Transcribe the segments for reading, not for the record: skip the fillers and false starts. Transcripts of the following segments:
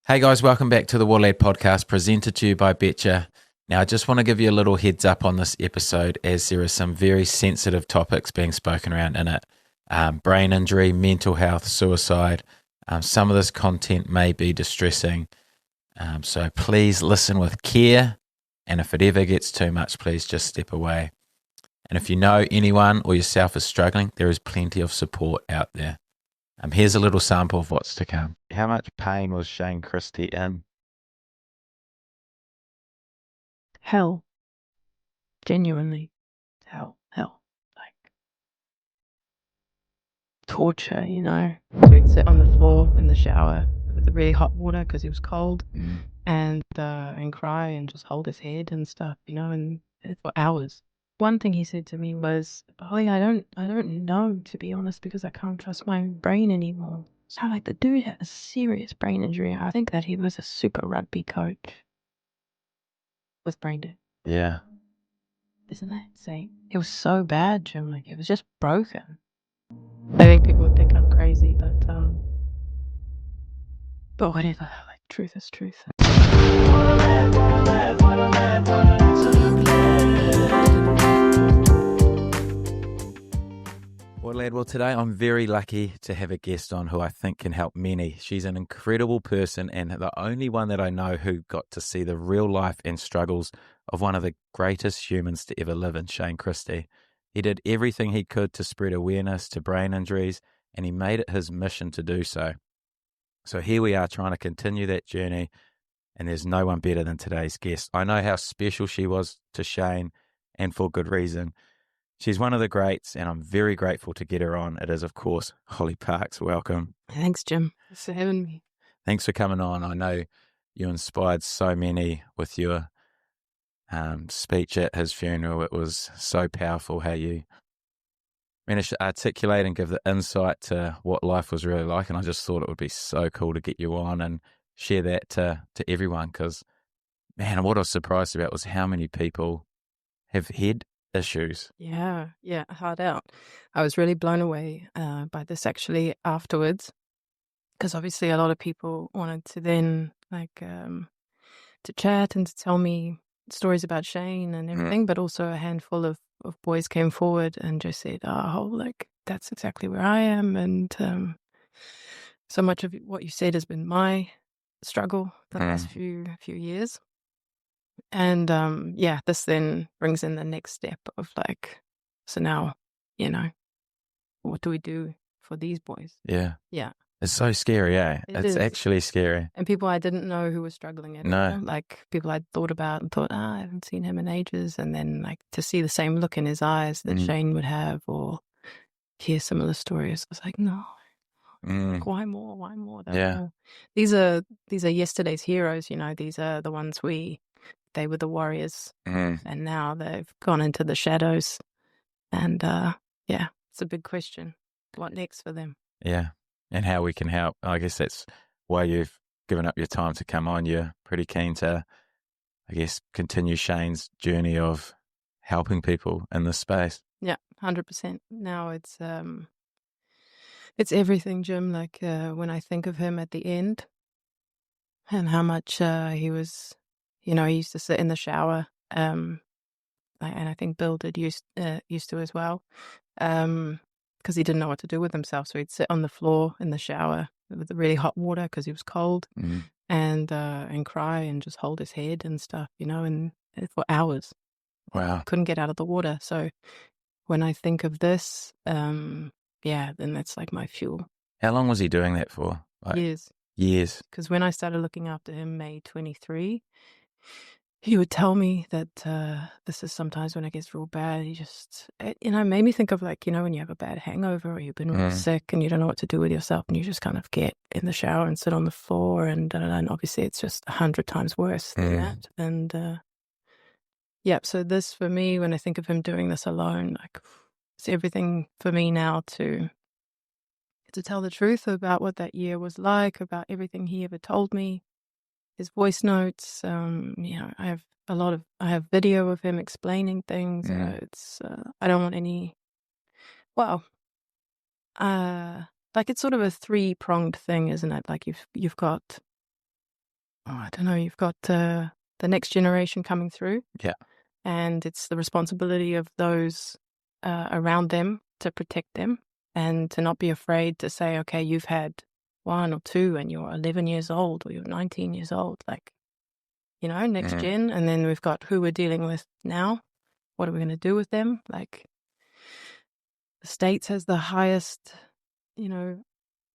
Hey guys, welcome back to the Warlad podcast presented to you by Betcha. Now, I just want to give you a little heads up on this episode as there are some very sensitive topics being spoken around in it. Brain injury, mental health, suicide. Some of this content may be distressing. So please listen with care. And if it ever gets too much, please just step away. And if you know anyone or yourself is struggling, there is plenty of support out there. Here's a little sample of what's to come. How much pain was Shane Christie in? Hell. Genuinely. Hell. Like torture, So he'd sit on the floor in the shower with the really hot water because he was cold and cry and just hold his head and stuff, and for hours. One thing he said to me was, "Holly, I don't know, to be honest, because I can't trust my brain anymore." So like the dude had a serious brain injury. I think that he was a super rugby coach with brain dead. Yeah. Isn't that insane? It was so bad, Jim. Like, it was just broken. I think people would think I'm crazy, but whatever. Like, truth is truth. Well, lad, today I'm very lucky to have a guest on who I think can help many. She's an incredible person and the only one that I know who got to see the real life and struggles of one of the greatest humans to ever live in, Shane Christie. He did everything he could to spread awareness to brain injuries, and he made it his mission to do so. So here we are trying to continue that journey, and there's no one better than today's guest. I know how special she was to Shane, and for good reason. She's one of the greats, and I'm very grateful to get her on. It is, of course, Holly Parks. Welcome. Thanks, Jim. Thanks for having me. Thanks for coming on. I know you inspired so many with your speech at his funeral. It was so powerful how you managed to articulate and give the insight to what life was really like. And I just thought it would be so cool to get you on and share that to everyone because, man, what I was surprised about was how many people have head issues. Yeah, hard out. I was really blown away by this actually afterwards, because obviously a lot of people wanted to then to chat and to tell me stories about Shane and everything, but also a handful of boys came forward and just said, "Oh, like that's exactly where I am," and so much of what you said has been my struggle the last few years. And this then brings in the next step of like, so now, what do we do for these boys? Yeah. Yeah. It's so scary, eh? It It's is. actually scary. And people I didn't know who were struggling at No. all. Like people I'd thought about and thought, I haven't seen him in ages. And then like to see the same look in his eyes that Shane would have, or hear similar stories. I was like, no, like, why more? Why more? Yeah. More. These are yesterday's heroes, these are the ones they were the warriors, and now they've gone into the shadows. And it's a big question. What next for them? Yeah. And how we can help. I guess that's why you've given up your time to come on. You're pretty keen to, I guess, continue Shane's journey of helping people in this space. Yeah, 100%. Now it's everything, Jim. Like when I think of him at the end and how much he was, he used to sit in the shower, and I think Bill did used to as well, because he didn't know what to do with himself. So he'd sit on the floor in the shower with the really hot water because he was cold, and cry and just hold his head and stuff, and for hours. Wow. Couldn't get out of the water. So when I think of this, then that's like my fuel. How long was he doing that for? Like, Years. Years. Because when I started looking after him, May 23, he would tell me that this is sometimes when it gets real bad. He just, made me think of like, when you have a bad hangover or you've been really sick and you don't know what to do with yourself and you just kind of get in the shower and sit on the floor and obviously it's just 100 times worse than that. And so this for me, when I think of him doing this alone, like it's everything for me now to tell the truth about what that year was like, about everything he ever told me, his voice notes. I have video of him explaining things. I don't want any. Well, like it's sort of a 3-pronged thing, isn't it? Like you've got I don't know, you've got the next generation coming through, Yeah. and it's the responsibility of those around them to protect them and to not be afraid to say, okay, you've had one or two and you're 11 years old or you're 19 years old, like, next gen. And then we've got who we're dealing with now. What are we going to do with them? Like, the States has the highest,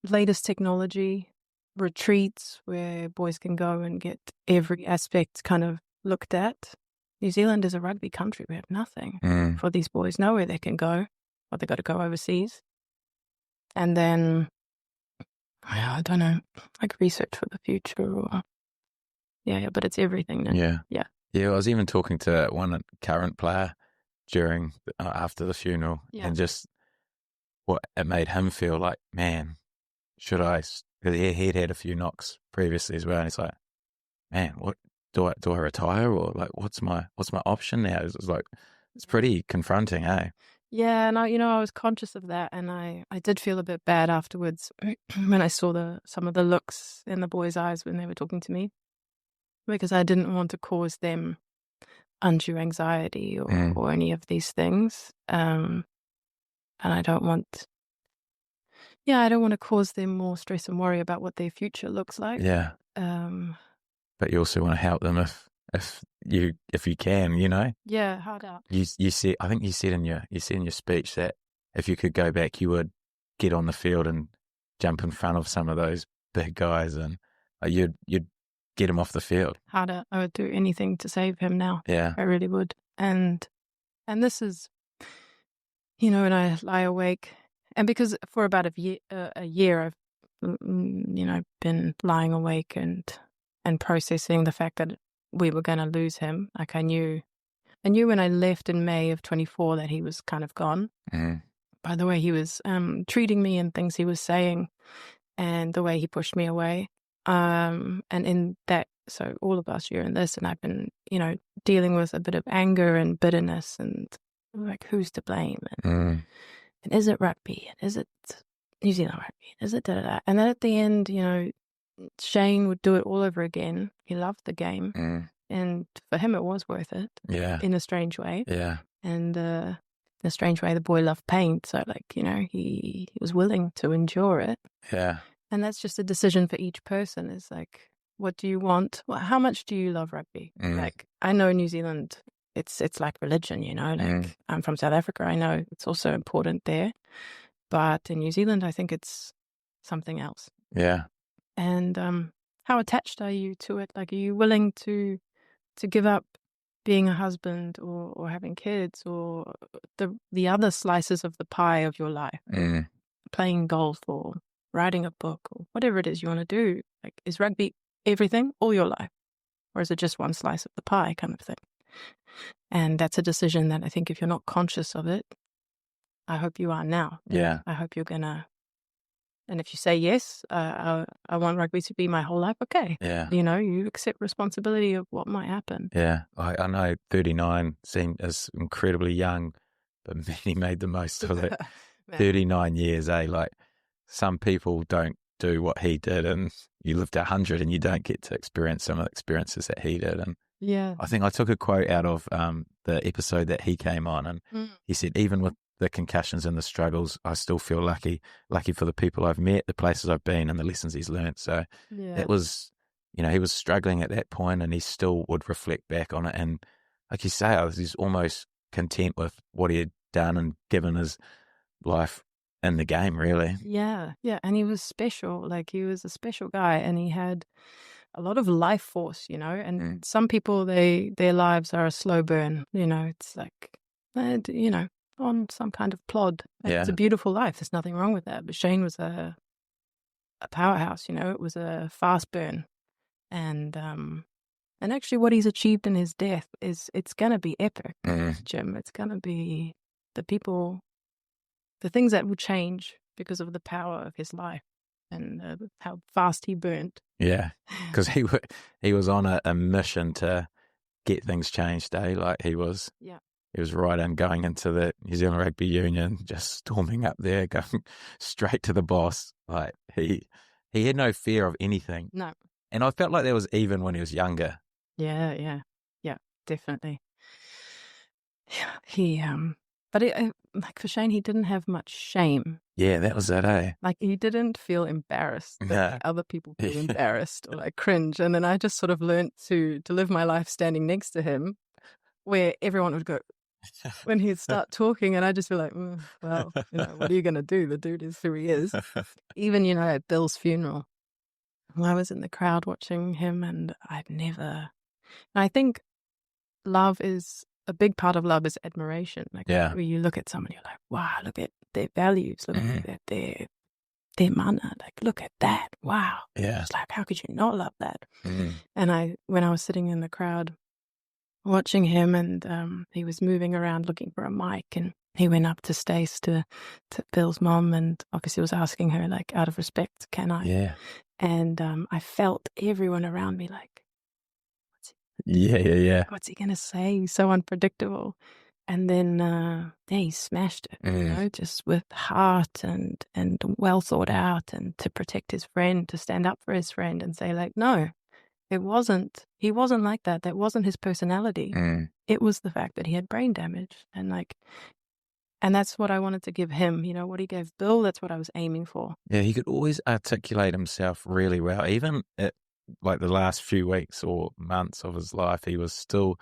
latest technology, retreats where boys can go and get every aspect kind of looked at. New Zealand is a rugby country. We have nothing for these boys, nowhere they can go, but they got to go overseas. And then, I don't know, like research for the future or, but it's everything now. Yeah. Yeah. Yeah, I was even talking to one current player after the funeral, Yeah. and just what it made him feel like, man, should I? Because he'd had a few knocks previously as well, and he's like, man, what do I retire, or like what's my option now? It's like it's pretty confronting, eh? Yeah, and I was conscious of that, and I did feel a bit bad afterwards when I saw some of the looks in the boys' eyes when they were talking to me, because I didn't want to cause them undue anxiety or any of these things, and I don't want to cause them more stress and worry about what their future looks like. Yeah. But you also want to help them if you can, Yeah, hard out. You said, I think you said in your speech that if you could go back, you would get on the field and jump in front of some of those big guys, and you'd get him off the field. Hard out. I would do anything to save him now. Yeah. I really would. And this is, when I lie awake, and because for about a year I've, been lying awake and processing the fact that we were going to lose him. Like I knew when I left in May of 24 that he was kind of gone. By the way he was treating me and things he was saying and the way he pushed me away. And in that, so all of us, you're in this, and I've been, dealing with a bit of anger and bitterness and like, who's to blame? And is it rugby? And is it New Zealand rugby? Is it da-da-da? And then at the end, Shane would do it all over again. He loved the game. And for him, it was worth it. Yeah. In a strange way. Yeah. And in a strange way, the boy loved pain. So, like, he was willing to endure it. Yeah. And that's just a decision for each person. Is like, what do you want? Well, how much do you love rugby? Like, I know New Zealand, it's like religion, like I'm from South Africa. I know it's also important there. But in New Zealand, I think it's something else. Yeah. And how attached are you to it? Like, are you willing to give up being a husband or having kids or the other slices of the pie of your life? Playing golf or writing a book or whatever it is you want to do. Like, is rugby everything all your life? Or is it just one slice of the pie kind of thing? And that's a decision that I think if you're not conscious of it, I hope you are now. Yeah. I hope you're going to. And if you say yes, I want rugby to be my whole life, okay. Yeah. You accept responsibility of what might happen. Yeah. I know 39 seems incredibly young, but he made the most of it. 39 years, eh? Like, some people don't do what he did, and you lived 100 and you don't get to experience some of the experiences that he did. And yeah, I think I took a quote out of the episode that he came on, and he said, even with the concussions and the struggles, I still feel lucky for the people I've met, the places I've been, and the lessons he's learned. So it was, he was struggling at that point, and he still would reflect back on it. And like you say, he's almost content with what he had done and given his life in the game, really. Yeah. And he was special. Like, he was a special guy, and he had a lot of life force, and some people, their lives are a slow burn, it's like, on some kind of plod. It's a beautiful life. There's nothing wrong with that. But Shane was a powerhouse, it was a fast burn. And actually what he's achieved in his death it's going to be epic, Jim. It's going to be the things that will change because of the power of his life and how fast he burnt. Yeah, because he was on a mission to get things changed, eh? Like, he was right in going into the New Zealand Rugby Union, just storming up there, going straight to the boss. Like, he had no fear of anything. No. And I felt like that was even when he was younger. Yeah, definitely. Yeah, but like for Shane, he didn't have much shame. Yeah, that was it, eh? Like he didn't feel embarrassed that No. other people feel embarrassed or like cringe. And then I just sort of learnt to live my life standing next to him, where everyone would go when he'd start talking, and I'd just be like, well, what are you gonna do? The dude is who he is. Even at Bill's funeral, I was in the crowd watching him, and I think love is a big part of love is admiration. Like Yeah. when you look at someone, you're like, wow, look at their values, look at their mana, like look at that, wow. Yeah. It's like, how could you not love that? Mm. And when I was sitting in the crowd watching him, and he was moving around looking for a mic, and he went up to Stace, to Bill's mom, and obviously was asking her, like, out of respect, can I? Yeah. And I felt everyone around me like, Yeah. what's he gonna say? He's so unpredictable. And then he smashed it, just with heart and well thought out, and to protect his friend, to stand up for his friend and say, like, no, he wasn't like that. That wasn't his personality. It was the fact that he had brain damage. And that's what I wanted to give him. What he gave Bill, that's what I was aiming for. Yeah, he could always articulate himself really well. Even at like the last few weeks or months of his life, he was still,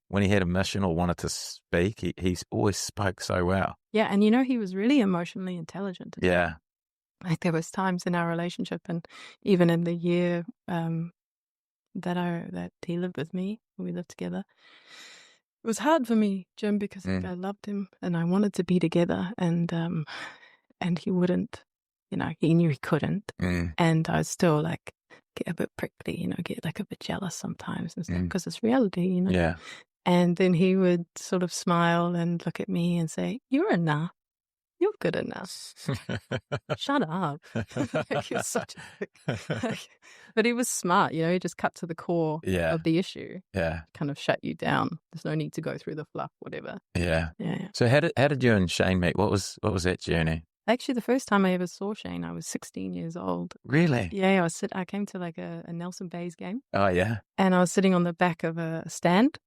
when he had a mission or wanted to speak, he always spoke so well. Yeah, and he was really emotionally intelligent. Yeah. Like there was times in our relationship, and even in the year that he lived with me, we lived together, it was hard for me, Jim, because I loved him and I wanted to be together, and he wouldn't, he knew he couldn't, and I was still like get a bit prickly, get like a bit jealous sometimes and stuff, because it's reality, Yeah. And then he would sort of smile and look at me and say, "You're enough. You're good enough. Shut up." He was such but he was smart, he just cut to the core of the issue. Yeah. Kind of shut you down. There's no need to go through the fluff, whatever. Yeah. Yeah. So how did you and Shane meet? What was that journey? Actually, the first time I ever saw Shane, I was 16 years old. Really? Yeah, I came to like a Nelson Bays game. Oh, yeah. And I was sitting on the back of a stand,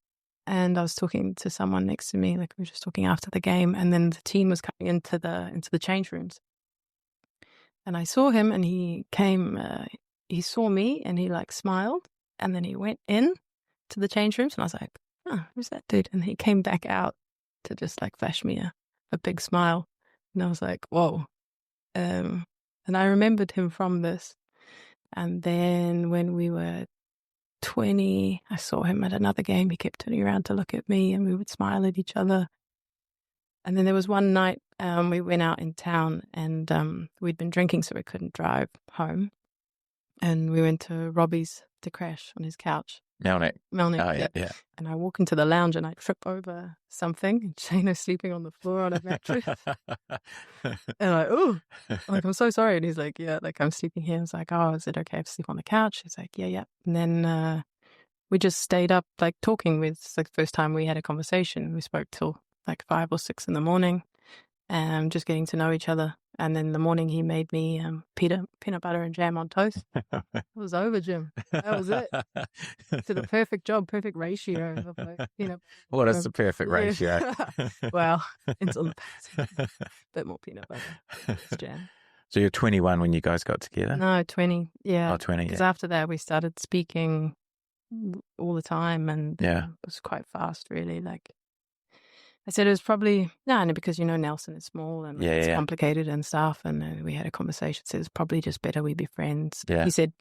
and I was talking to someone next to me, like we were just talking after the game, and then the team was coming into the change rooms. And I saw him, and he came, he saw me, and he like smiled, and then he went in to the change rooms, and I was like, oh, who's that dude? And he came back out to just like flash me a big smile. And I was like, whoa. And I remembered him from this. And then when we were 20, I saw him at another game. He kept turning around to look at me, and we would smile at each other. And then there was one night we went out in town, and we'd been drinking, so we couldn't drive home. And we went to Robbie's to crash on his couch. Melnick. Oh, yeah. And I walk into the lounge, and I trip over something, and Shane is sleeping on the floor on a mattress. And I'm so sorry. And he's like, yeah, like I'm sleeping here. I was like, oh, is it okay if I sleep on the couch? He's like, yeah. And then we just stayed up like talking. It's like the first time we had a conversation. We spoke till like 5 or 6 in the morning, and just getting to know each other. And then in the morning he made me peanut butter and jam on toast. It was over, Jim. That was it. To the perfect ratio of like, What is the perfect ratio? Well, it's on the past. Bit more peanut butter. It's jam. So you're 21 when you guys got together? No, 20. Yeah. Oh, 20. Because after that we started speaking all the time, and it was quite fast, really. Like I said, it was probably, because Nelson is small and it's complicated and stuff, and we had a conversation. Said it's probably just better we be friends. Yeah. He said,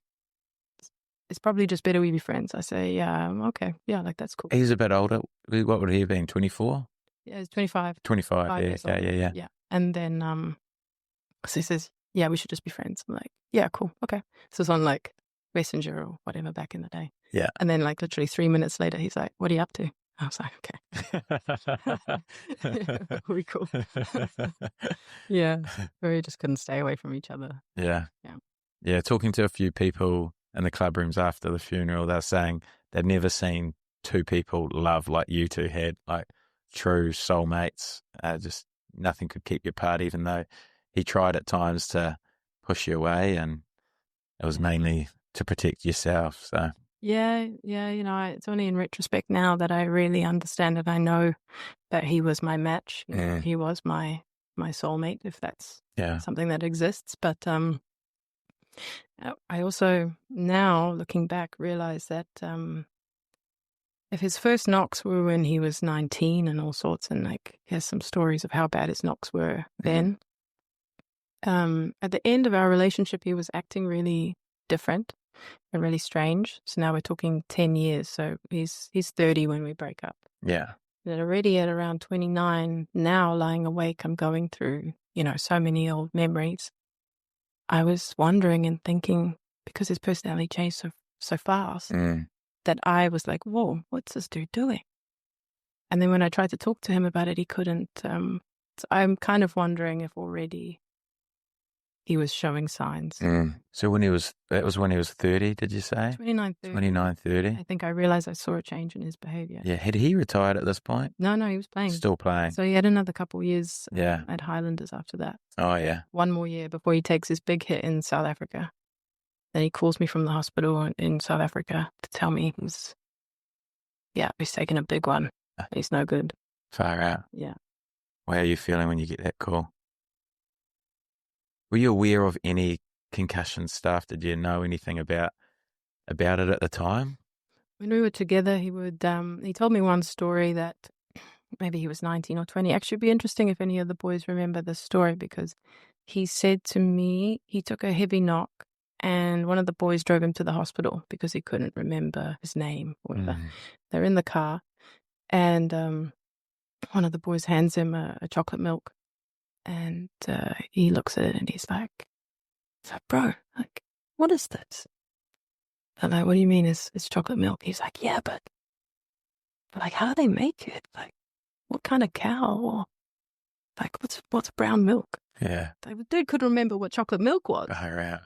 it's probably just better we be friends. I say, yeah, okay, yeah, like that's cool. He's a bit older. What would he have been, 24? Yeah, he's 25. 25, yeah. Yeah. And then so he says, yeah, we should just be friends. I'm like, yeah, cool, okay. So it's on like Messenger or whatever back in the day. Yeah. And then like literally 3 minutes later, he's like, what are you up to? I was like, okay. We cool. Yeah. We just couldn't stay away from each other. Yeah. Yeah. Yeah. Talking to a few people in the club rooms after the funeral, they're saying they'd never seen two people love like you two had, like true soulmates. Just nothing could keep you apart, even though he tried at times to push you away, and it was mainly to protect yourself. So Yeah, it's only in retrospect now that I really understand it. I know that he was my match. He was my soulmate, if that's something that exists. But I also now, looking back, realize that if his first knocks were when he was 19 and all sorts, and like he has some stories of how bad his knocks were then. At the end of our relationship, he was acting really different and really strange. So now we're talking 10 years. So he's 30 when we break up. yeah. And already at around 29, now lying awake, I'm going through, so many old memories. I was wondering and thinking, because his personality changed so fast, that I was like, whoa, what's this dude doing? And then when I tried to talk to him about it, he couldn't. So I'm kind of wondering if already he was showing signs. So that was when he was 30, did you say? 29, 30. 29, 30. I think I realized I saw a change in his behavior. Yeah. Had he retired at this point? No, he was playing. Still playing. So he had another couple of years Yeah. at Highlanders after that. Oh, yeah. One more year before he takes his big hit in South Africa. Then he calls me from the hospital in South Africa to tell me he's taking a big one. He's no good. Far out. Yeah. How are you feeling when you get that call? Were you aware of any concussion stuff? Did you know anything about it at the time? When we were together, he told me one story that maybe he was 19 or 20. Actually, it'd be interesting if any of the boys remember this story, because he said to me he took a heavy knock and one of the boys drove him to the hospital because he couldn't remember his name or whatever. They're in the car and one of the boys hands him a chocolate milk and he looks at it and he's like, bro, like, what is this? I'm like, what do you mean it's chocolate milk? He's like, yeah, but like, how do they make it? Like, what kind of cow? Or like, what's brown milk? Yeah. Like, the dude couldn't remember what chocolate milk was. Right.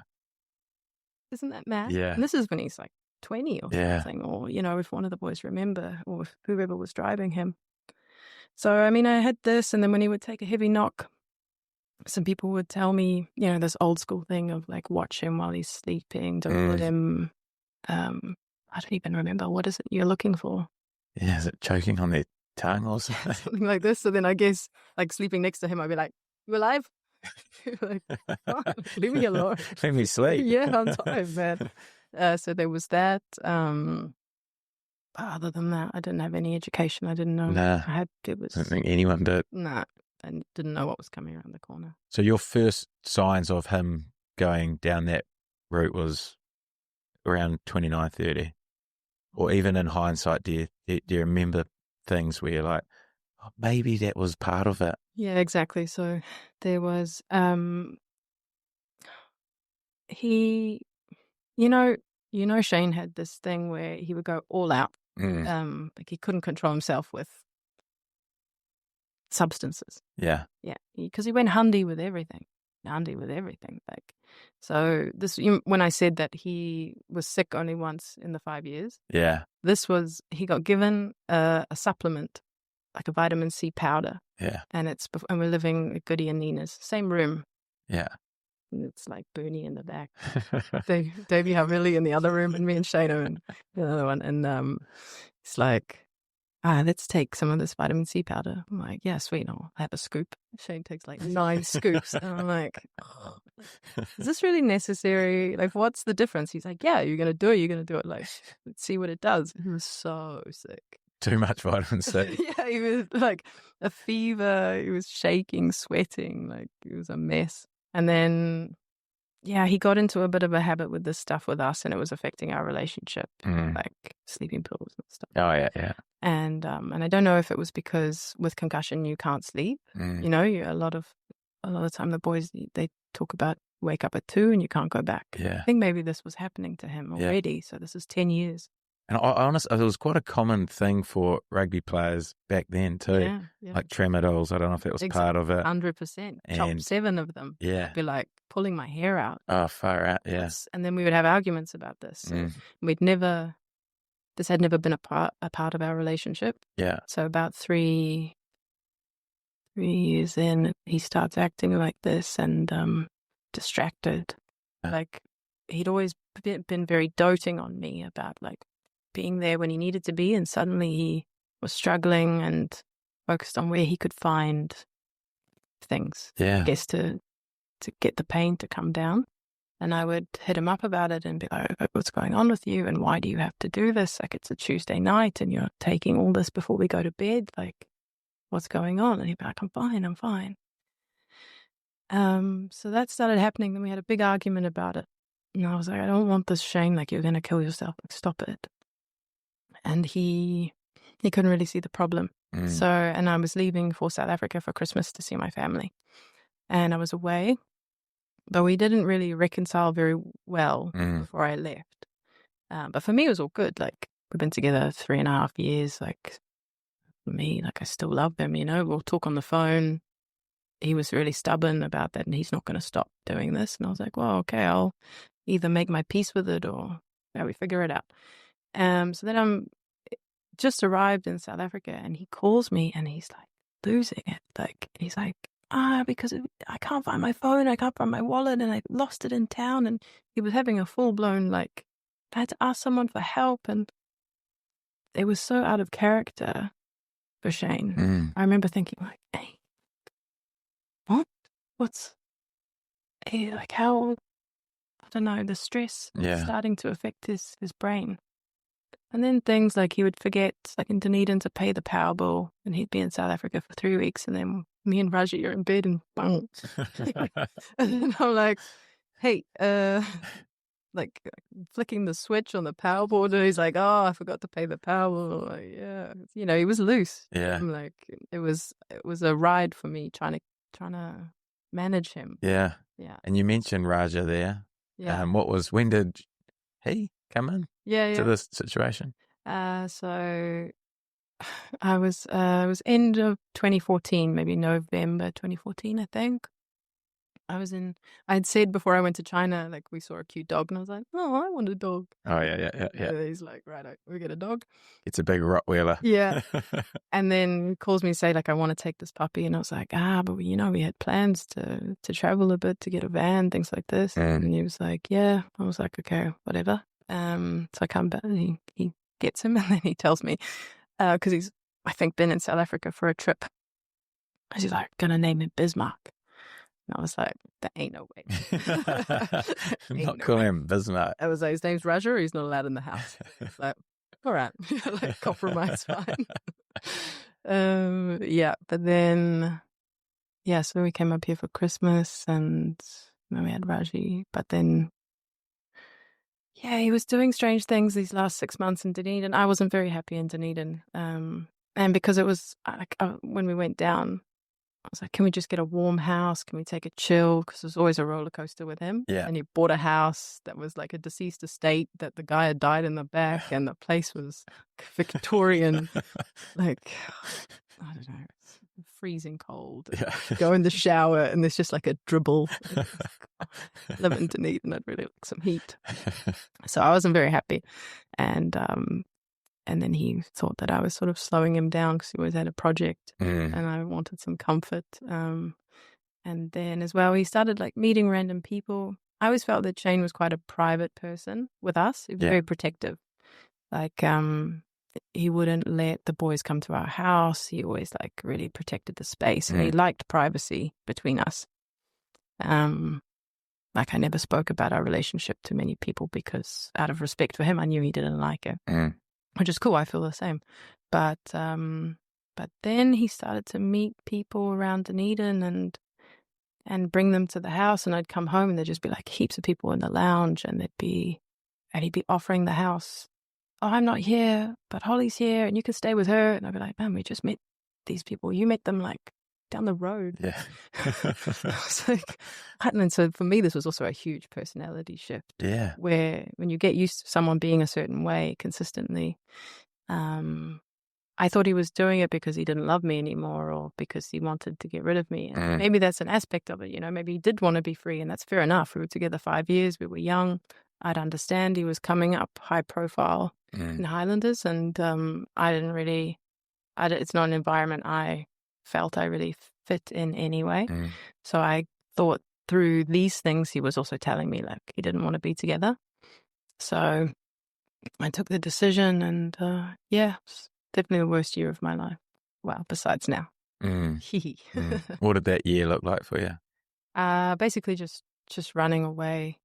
Isn't that mad? Yeah. And this is when he's like 20 or something, or, if one of the boys remember, or if whoever was driving him. So, I mean, I had this, and then when he would take a heavy knock, some people would tell me, this old school thing of like, watch him while he's sleeping, don't let him, I don't even remember, what is it you're looking for? Yeah, is it choking on their tongue or something? Something like this. So then I guess, like, sleeping next to him, I'd be like, you alive? Like, oh, leave me alone. Let me sleep. Yeah, I'm tired, man. So there was that. Other than that, I didn't have any education. I didn't know. Nah. I don't think anyone did. Nah, I didn't know what was coming around the corner. So your first signs of him going down that route was around 29, 30? Or even in hindsight, do you remember things where you're like, oh, maybe that was part of it? Yeah, exactly. So there was, he, Shane had this thing where he would go all out. Like he couldn't control himself with substances. Yeah. Yeah. Because he went handy with everything. Like, so this, when I said that he was sick only once in the 5 years. Yeah. He got given a supplement, like a vitamin C powder. Yeah. And we're living at Goody and Nina's, same room. Yeah. And it's like Bernie in the back, Davey Havili in the other room, and me and Shane in the other one. And it's like, let's take some of this vitamin C powder. I'm like, yeah, sweet. I'll have a scoop. Shane takes like 9 scoops. And I'm like, oh, is this really necessary? Like, what's the difference? He's like, yeah, you're going to do it. Like, let's see what it does. He was so sick. Too much vitamin C. Yeah, he was like a fever. He was shaking, sweating. Like, it was a mess. And then, he got into a bit of a habit with this stuff with us, and it was affecting our relationship, like sleeping pills and stuff. Oh, yeah. And I don't know if it was because with concussion you can't sleep. A lot of the time the boys, they talk about wake up at 2 and you can't go back. Yeah. I think maybe this was happening to him already. Yeah. So this is 10 years. And honestly, it was quite a common thing for rugby players back then too. Yeah. Like tramadols. I don't know if that was part of it. 100%. Top 7 of them. Yeah. I'd be like pulling my hair out. Oh, far out. Yeah. And then we would have arguments about this. So this had never been a part of our relationship. Yeah. So about 3 years in, he starts acting like this and distracted. Like he'd always been very doting on me about like being there when he needed to be, and suddenly he was struggling and focused on where he could find things, I guess, to get the pain to come down. And I would hit him up about it and be like, what's going on with you? And why do you have to do this? Like, it's a Tuesday night and you're taking all this before we go to bed. Like, what's going on? And he'd be like, I'm fine. So that started happening. Then we had a big argument about it. And I was like, I don't want this, Shane. Like, you're going to kill yourself. Like, stop it. And he couldn't really see the problem. So, and I was leaving for South Africa for Christmas to see my family. And I was away, but we didn't really reconcile very well before I left. But for me, it was all good. Like, we've been together 3.5 years. Like, for me, like, I still love him, you know. We'll talk on the phone. He was really stubborn about that, and he's not going to stop doing this. And I was like, well, okay, I'll either make my peace with it or we figure it out. So then I'm just arrived in South Africa, and he calls me, and he's like losing it. Like, he's like, because I can't find my phone, I can't find my wallet, and I lost it in town. And he was having a full-blown, like, I had to ask someone for help, and it was so out of character for Shane. I remember thinking, like, hey, what's, hey, like, how, I don't know, the stress was starting to affect his brain. And then things like he would forget, like in Dunedin, to pay the power bill, and he'd be in South Africa for 3 weeks, and then me and Raji are in bed, and bang. And then I'm like, hey, like flicking the switch on the power board, and he's like, oh, I forgot to pay the power bill. I'm like, yeah, you know, he was loose. I'm like, it was a ride for me trying to manage him. Yeah. And you mentioned Raja there. When did he come in to this situation? So I was it was end of 2014, maybe November 2014, I think. I had said before I went to China, like, we saw a cute dog, and I was like, oh, I want a dog. Oh, yeah. And he's like, right, we get a dog. It's a big Rottweiler. Yeah. And then calls me and say, like, I want to take this puppy. And I was like, but you know, we had plans to travel a bit, to get a van, things like this. And he was like, yeah. I was like, okay, whatever. So I come back, and he gets him, and then he tells me, because he's, I think, been in South Africa for a trip. He's like, gonna name him Bismarck. And I was like, that ain't no way. Not call him Bismarck. I was like, his name's Roger, he's not allowed in the house. Like, all right. Like, compromise, fine. But then, so we came up here for Christmas, and then we had Raji. But then, he was doing strange things these last 6 months in Dunedin. I wasn't very happy in Dunedin. And because it was, like, when we went down, I was like, can we just get a warm house? Can we take a chill? Because there's always a roller coaster with him. And he bought a house that was like a deceased estate that the guy had died in the back, and the place was Victorian. Like, I don't know, it's freezing cold. Go in the shower, and there's just like a dribble. Live in Dunedin, I'd really like some heat. So I wasn't very happy. And then he thought that I was sort of slowing him down because he always had a project, and I wanted some comfort. And then as well, he started like meeting random people. I always felt that Shane was quite a private person with us. He was very protective. Like, he wouldn't let the boys come to our house. He always like really protected the space, and he liked privacy between us. Like, I never spoke about our relationship to many people because out of respect for him, I knew he didn't like it. Which is cool. I feel the same. But then he started to meet people around Dunedin and bring them to the house, and I'd come home and there'd just be like heaps of people in the lounge, and he'd be offering the house. Oh, I'm not here, but Holly's here, and you can stay with her. And I'd be like, man, we just met these people. You met them like down the road. Yeah. I was like, and so for me, this was also a huge personality shift. Yeah. Where when you get used to someone being a certain way consistently, I thought he was doing it because he didn't love me anymore, or because he wanted to get rid of me. And maybe that's an aspect of it, you know, maybe he did want to be free, and that's fair enough. We were together 5 years. We were young. I'd understand he was coming up high profile in Highlanders, and I didn't really, it's not an environment I felt I really fit in anyway. So I thought through these things he was also telling me, like, he didn't want to be together. So I took the decision, and it's definitely the worst year of my life. Well, besides now. Mm. What did that year look like for you? Basically just running away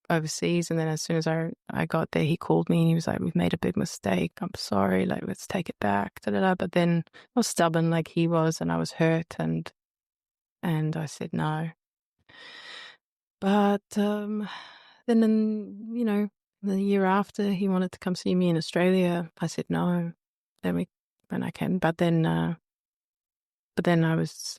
overseas, and then as soon as I got there, he called me and he was like, "We've made a big mistake. I'm sorry. Like, let's take it back." Da, da, da. But then I was stubborn like he was, and I was hurt, and I said no. But then the year after, he wanted to come see me in Australia. I said no. Then I came, but then I was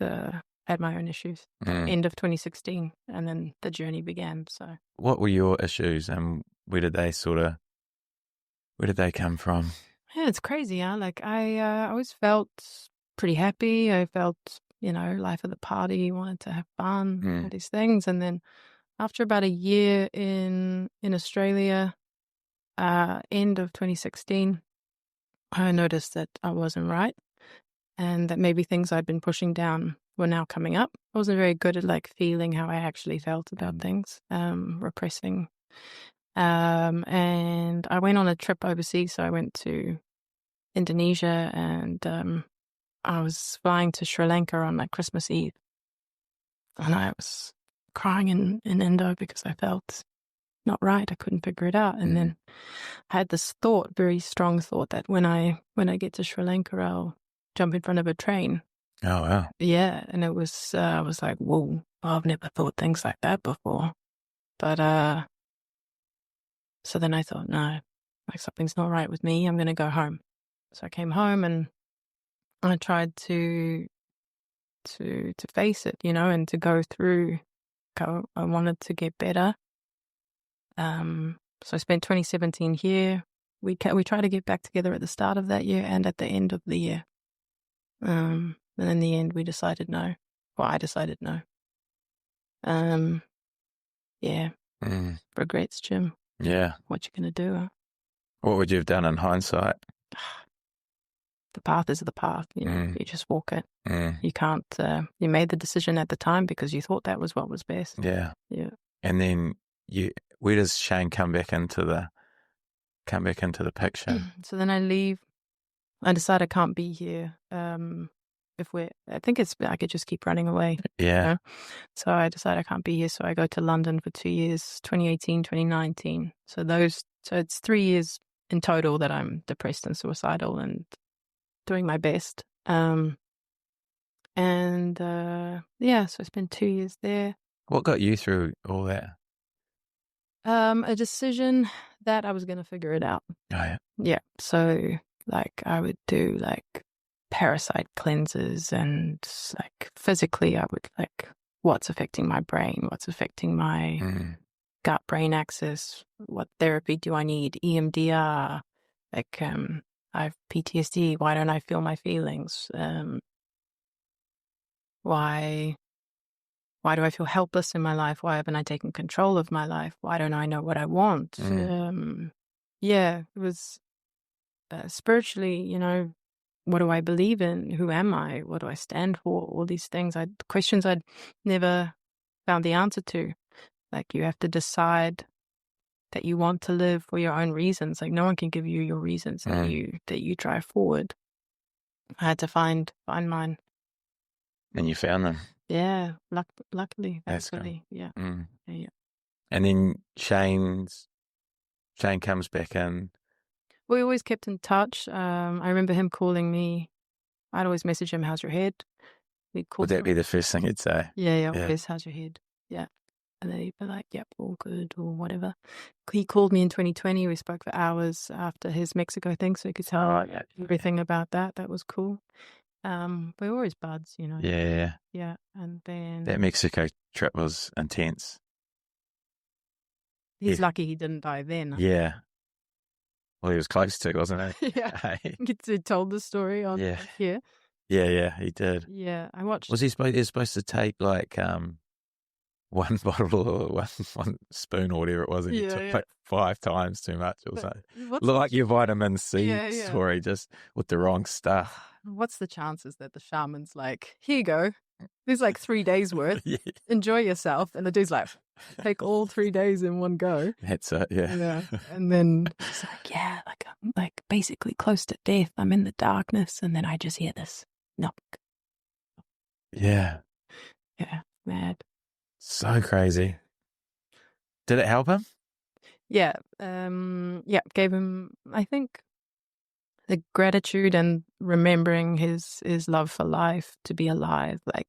had my own issues. End of 2016, and then the journey began. So, what were your issues, and where did they come from? Yeah, it's crazy, huh? Like I always felt pretty happy. I felt, life of the party, wanted to have fun, all these things. And then after about a year in Australia, end of 2016, I noticed that I wasn't right, and that maybe things I'd been pushing down were now coming up. I wasn't very good at like feeling how I actually felt about things, repressing. And I went on a trip overseas. So I went to Indonesia, and I was flying to Sri Lanka on like Christmas Eve, and I was crying in Indo because I felt not right. I couldn't figure it out. And then I had this thought, very strong thought, that when I get to Sri Lanka, I'll jump in front of a train. Oh, wow. Yeah. And it was, I was like, whoa, I've never thought things like that before. But, so then I thought, no, like something's not right with me. I'm going to go home. So I came home and I tried to face it, and to go through. I wanted to get better. So I spent 2017 here. We tried to get back together at the start of that year and at the end of the year. And in the end, we decided no. Well, I decided no. Yeah. Regrets, Jim. Yeah. What you gonna do? Huh? What would you have done in hindsight? The path is the path. You just walk it. You can't. You made the decision at the time because you thought that was what was best. Yeah. Yeah. And then where does Shane come back into the picture? So then I leave. I decide I can't be here. I think I could just keep running away. Yeah. So I decide I can't be here. So I go to London for 2 years, 2018, 2019. So it's 3 years in total that I'm depressed and suicidal and doing my best. So I spent 2 years there. What got you through all that? A decision that I was going to figure it out. Oh, yeah. Yeah. So like I would do like parasite cleanses, and like physically I would like what's affecting my brain, what's affecting my gut brain axis, what therapy do I need, EMDR, like I have PTSD, why don't I feel my feelings, why do I feel helpless in my life, why haven't I taken control of my life, why don't I know what I want. It was spiritually, what do I believe in? Who am I? What do I stand for? All these things, questions I'd never found the answer to. Like you have to decide that you want to live for your own reasons. Like no one can give you your reasons that you drive forward. I had to find mine. And you found them. Yeah, luckily, That's thankfully, cool. yeah. Yeah. And then Shane comes back in. We always kept in touch. I remember him calling me. I'd always message him, "How's your head?" Would that be the first thing he'd say? Yeah. Always, "How's your head?" Yeah. And then he'd be like, "Yep, all good," or whatever. He called me in 2020. We spoke for hours after his Mexico thing, so he could tell everything about that. That was cool. We were always buds, Yeah. Yeah. And then That Mexico trip was intense. he's lucky he didn't die then. Yeah. Well, he was close to, wasn't he? Yeah. He told the story on here. Yeah, he did. Yeah, I watched. Was he supposed to take like one bottle or one spoon or whatever it was, and you took like 5 times too much or something? Look like your vitamin C story, just with the wrong stuff. What's the chances that the shaman's like, "Here you go, There's like 3 days worth. Yeah. Enjoy yourself. And the dude's like, take all 3 days in one go. That's it, yeah. Yeah. And then he's like, yeah, like I'm like basically close to death. I'm in the darkness. And then I just hear this knock. Yeah. Yeah. Mad. So crazy. Did it help him? Yeah. Gave him, I think, the gratitude and remembering his love for life, to be alive, like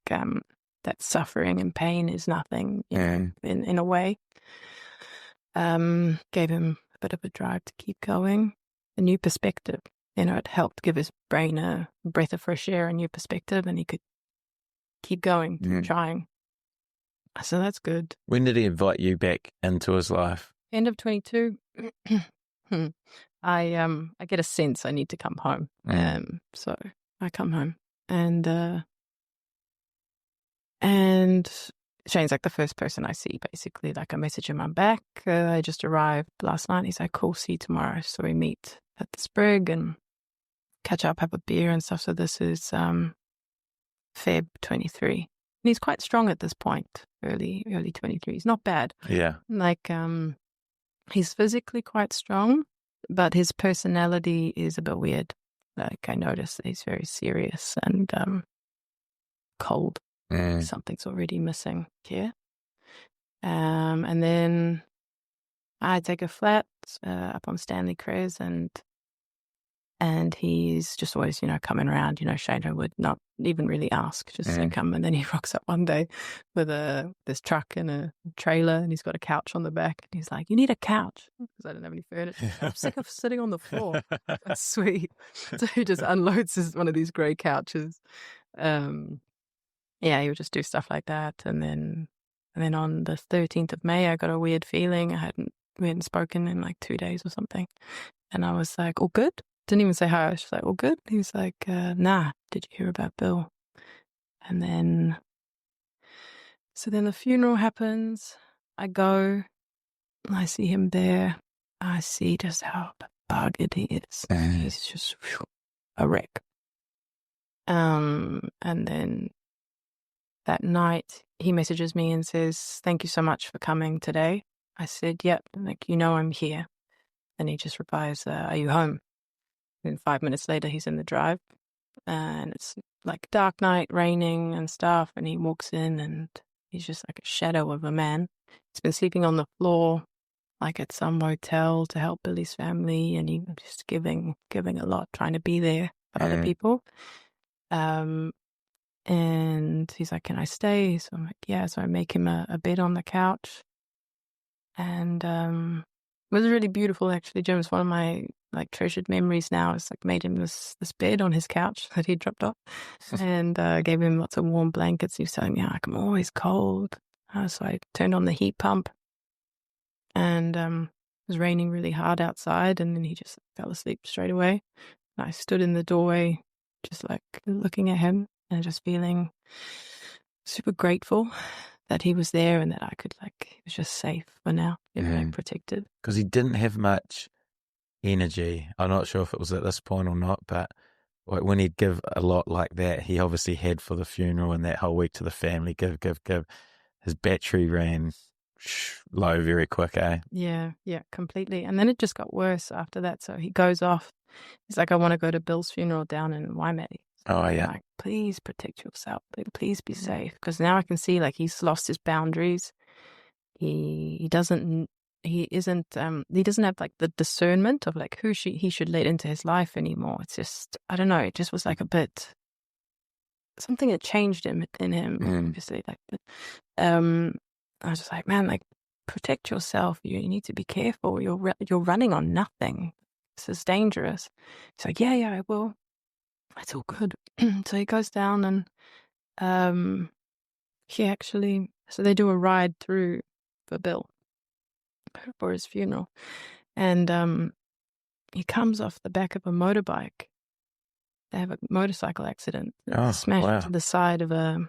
that suffering and pain is nothing, you know, in a way. Gave him a bit of a drive to keep going, a new perspective. You know, it helped give his brain a breath of fresh air, a new perspective, and he could keep going, keep trying. So that's good. When did he invite you back into his life? End of 22. I get a sense I need to come home. So I come home, and Shane's like the first person I see, basically. Like I message him, I'm back. I just arrived last night. He's like, cool, see you tomorrow. So we meet at the Sprig and catch up, have a beer and stuff. So this is Feb 23. And he's quite strong at this point, early 23. He's not bad. Yeah. Like he's physically quite strong, but his personality is a bit weird. Like I notice that he's very serious and cold. Something's already missing here. And then I take a flat up on Stanley Cres, and he's just always, you know, coming around. You know, Shane would not even really ask, just say come. And then he rocks up one day with this truck and a trailer, and he's got a couch on the back. And he's like, "You need a couch," because I don't have any furniture. I'm sick of sitting on the floor. That's sweet. So he just unloads one of these grey couches. Yeah, he would just do stuff like that. And then on the 13th of May, I got a weird feeling. We hadn't spoken in like 2 days or something. And I was like, all good? Didn't even say hi. I was just like, all good? He was like, nah, did you hear about Bill? And then, so then the funeral happens. I go, I see him there. I see just how buggered he is. He's just a wreck. And then that night, he messages me and says, thank you so much for coming today. I said, yep, like, you know I'm here. And he just replies, are you home? And 5 minutes later, he's in the drive. And it's like dark night, raining and stuff. And he walks in and he's just like a shadow of a man. He's been sleeping on the floor, like at some motel to help Billy's family. And he's just giving a lot, trying to be there for other people. And he's like, can I stay? So I'm like, yeah. So I make him a bed on the couch. And it was really beautiful, actually. Jim, it's one of my like treasured memories now. It's like made him this bed on his couch that he dropped off, and gave him lots of warm blankets. He was telling me, like, I'm always cold. So I turned on the heat pump, and it was raining really hard outside, and then he just fell asleep straight away. And I stood in the doorway, just like looking at him and just feeling super grateful that he was there and that I could, like, he was just safe for now, you know, like protected. Because he didn't have much energy. I'm not sure if it was at this point or not, but when he'd give a lot like that, he obviously had for the funeral and that whole week to the family, give. His battery ran low very quick, eh? Yeah, completely. And then it just got worse after that. So he goes off. He's like, I want to go to Bill's funeral down in Waimate. Oh, yeah. I'm like, please protect yourself. Please be safe. Because now I can see, like, he's lost his boundaries. He doesn't have like the discernment of like who he should let into his life anymore. It's just, I don't know, it just was like a bit, something had changed in him, obviously. Like, I was just like, man, like, protect yourself. You need to be careful. You're running on nothing. This is dangerous. He's like, yeah, I will. It's all good. So he goes down and so they do a ride through for Bill for his funeral. And he comes off the back of a motorbike. They have a motorcycle accident. Smashed into the side of the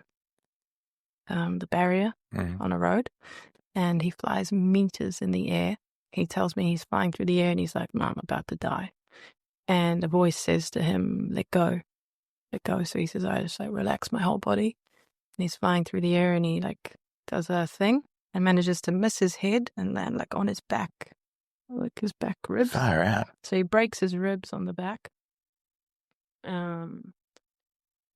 barrier on a road. And he flies meters in the air. He tells me he's flying through the air and he's like, Mom, I'm about to die. And a voice says to him, let go. So he says, I just like relax my whole body. He's flying through the air and he like does a thing and manages to miss his head and land like on his back, like his back ribs. Far out. So he breaks his ribs on the back.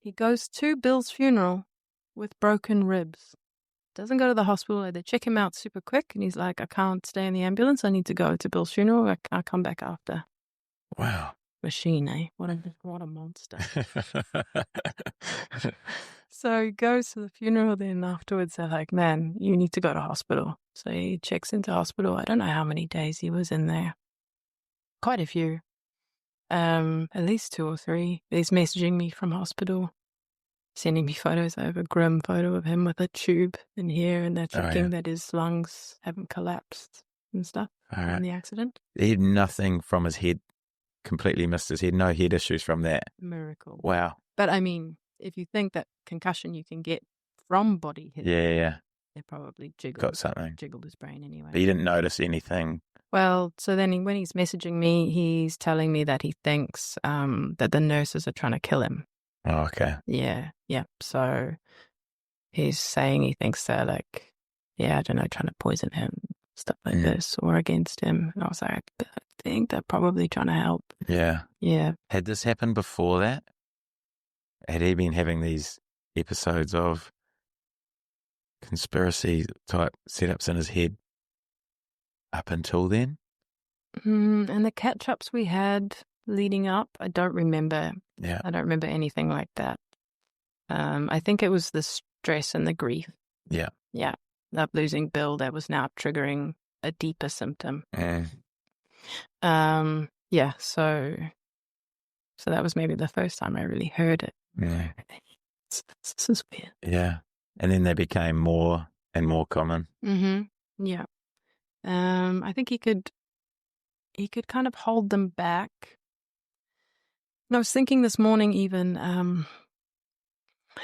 He goes to Bill's funeral with broken ribs. Doesn't go to the hospital. They check him out super quick, and he's like, I can't stay in the ambulance. I need to go to Bill's funeral. I'll come back after. Wow. Machine, eh? What a monster. So he goes to the funeral. Then afterwards, they're like, man, you need to go to hospital. So he checks into hospital. I don't know how many days he was in there. Quite a few. At least 2 or 3. He's messaging me from hospital, sending me photos. I have a grim photo of him with a tube in here, and they're checking that his lungs haven't collapsed and stuff in the accident. He had nothing from his head, completely missed his head, no head issues from that. Miracle. Wow. But I mean, if you think that concussion you can get from body hit, they probably jiggled his brain anyway. But you didn't notice anything. Well, so then when he's messaging me, he's telling me that he thinks that the nurses are trying to kill him. Oh, okay. Yeah. So he's saying he thinks they're like, I don't know, trying to poison him, stuff like this, or against him. And I was like, I think they're probably trying to help. Yeah. Yeah. Had this happened before that? Had he been having these episodes of conspiracy type setups in his head up until then? And the catch-ups we had leading up, I don't remember. Yeah. I don't remember anything like that. I think it was the stress and the grief. Yeah. Yeah. Of losing Bill that was now triggering a deeper symptom. Yeah. So that was maybe the first time I really heard it. Yeah. This is weird. Yeah. And then they became more and more common. Mm-hmm. Yeah. I think he could kind of hold them back. And I was thinking this morning even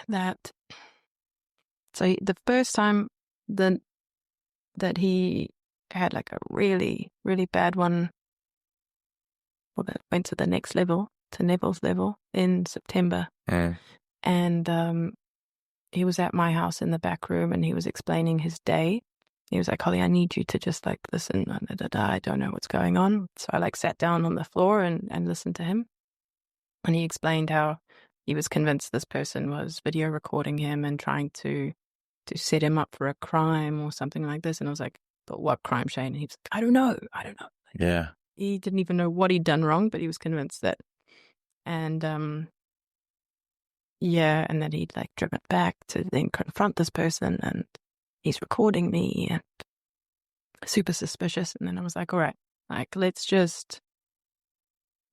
that the first time that he had like a really, really bad one, well, that went to the next level, to Neville's level in September. And he was at my house in the back room and he was explaining his day. He was like, Holly, I need you to just like listen. I don't know what's going on. So I like sat down on the floor and listened to him. And he explained how he was convinced this person was video recording him and trying to set him up for a crime or something like this. And I was like, but what crime, Shane? And he was like, I don't know. Like, yeah. He didn't even know what he'd done wrong, but he was convinced that. And and that he'd like driven back to then confront this person and he's recording me and super suspicious. And then I was like, all right, like, I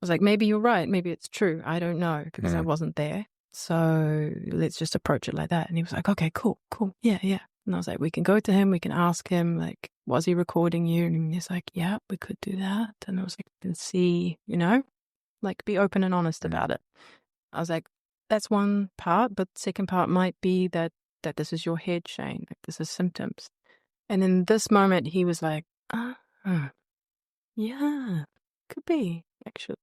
was like, maybe you're right. Maybe it's true. I don't know because I wasn't there. So let's just approach it like that. And he was like, okay, cool. Yeah. And I was like, we can go to him. We can ask him, like, was he recording you? And he's like, yeah, we could do that. And I was like, and see, like, be open and honest about it. I was like, that's one part, but the second part might be that this is your head, Shane. Like, this is symptoms. And in this moment, he was like, yeah, could be, actually.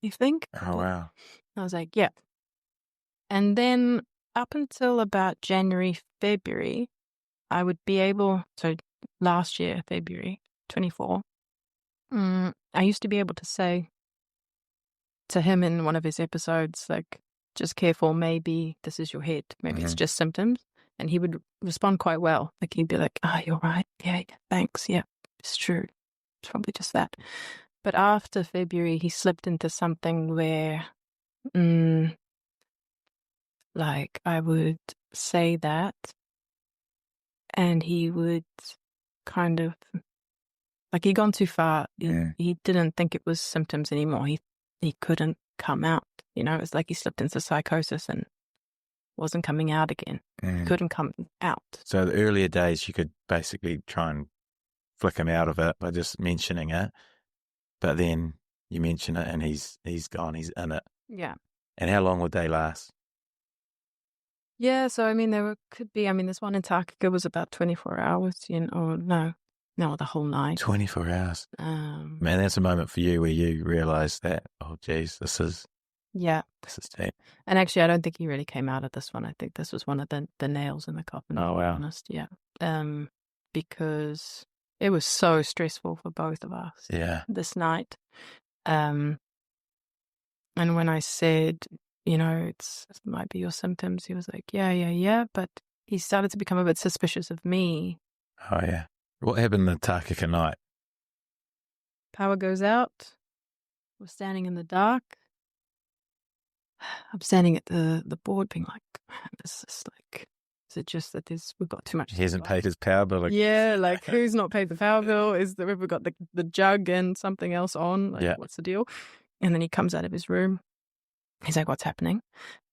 You think? Oh, wow. I was like, yeah. And then up until about January, February, I would be able, so last year, February 24, I used to be able to say to him in one of his episodes, like, just careful, maybe this is your head. Maybe it's just symptoms. And he would respond quite well. Like, he'd be like, you're right. Yeah, thanks. Yeah, it's true. It's probably just that. But after February, he slipped into something where, like, I would say that, and he would kind of, like, he'd gone too far. Yeah. He didn't think it was symptoms anymore. He couldn't come out. It was like he slipped into psychosis and wasn't coming out again. Couldn't come out. So the earlier days, you could basically try and flick him out of it by just mentioning it. But then you mention it and he's gone, he's in it. Yeah. And how long would they last? Yeah, so I mean, this one in Takaka was about 24 hours, no, the whole night. 24 hours. Man, that's a moment for you where you realise that, oh, geez, this is Yeah. This is deep. And actually, I don't think he really came out of this one. I think this was one of the nails in the coffin, Oh, to be wow. honest. Yeah. Because it was so stressful for both of us Yeah. this night. And when I said, it might be your symptoms, he was like, yeah. But he started to become a bit suspicious of me. Oh, yeah. What happened the Takaka night? Power goes out. We're standing in the dark. I'm standing at the board being like, this is like, is it just that we've got too much? He hasn't paid his power bill. Yeah, like who's not paid the power bill? Is that we've got the jug and something else on? Like, Yeah. what's the deal? And then he comes out of his room. He's like, what's happening?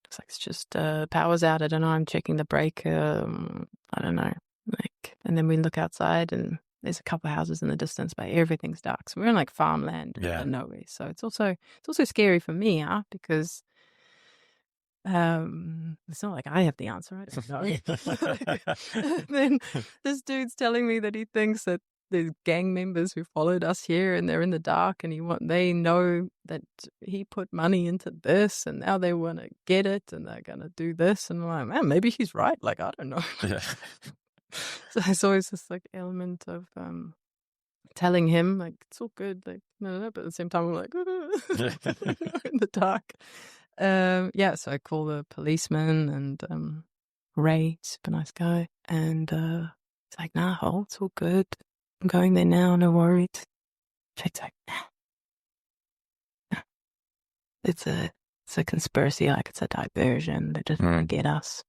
It's like, it's just power's out. I don't know. I'm checking the breaker. I don't know. Like, and then we look outside and there's a couple of houses in the distance, but everything's dark. So we're in like farmland, Yeah. nowhere. So it's also scary for me, because it's not like I have the answer. I don't know. Then this dude's telling me that he thinks that there's gang members who followed us here and they're in the dark and they know that he put money into this and now they want to get it and they're going to do this. And I'm like, man, maybe he's right. Like, I don't know. Yeah. So there's always this like element of telling him like, it's all good. Like, no. But at the same time, I'm like, in the dark. So I call the policeman and Ray, super nice guy, and it's like, nah, it's all good. I'm going there now, no worries. Jake's like, nah. It's a conspiracy, like it's a diversion. They're just trying to get us.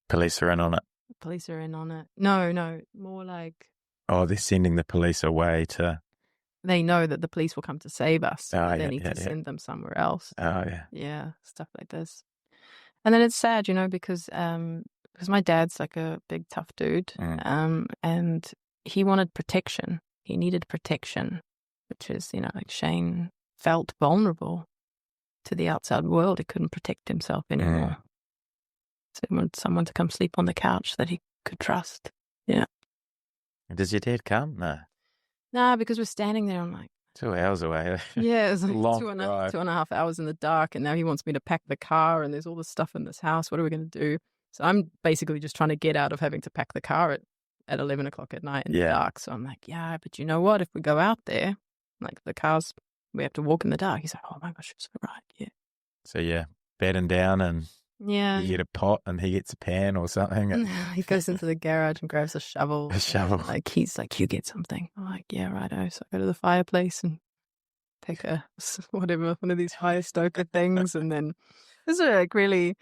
Police are in on it. Police are in on it. No, more like, oh, they're sending the police away to. They know that the police will come to save us. Oh, they need to send them somewhere else. Oh, yeah. Yeah, stuff like this. And then it's sad, because my dad's like a big tough dude, and he wanted protection. He needed protection, which is, like Shane felt vulnerable to the outside world. He couldn't protect himself anymore. So he wanted someone to come sleep on the couch that he could trust. Yeah. Does your dad come? No. Nah, because we're standing there. I'm like, 2 hours away. Yeah, it's like Long 2.5 hours in the dark, and now he wants me to pack the car, and there's all this stuff in this house. What are we going to do? So I'm basically just trying to get out of having to pack the car at 11 o'clock at night in the dark. So I'm like, yeah, but you know what? If we go out there, like the cars, we have to walk in the dark. He's like, oh my gosh, you're so right. Yeah. So yeah, bedding down and you get a pot and he gets a pan or something. He goes into the garage and grabs a shovel. A shovel. Like he's like, you get something. I'm like, yeah, righto. So I go to the fireplace and pick one of these fire stoker things, and then this is like really,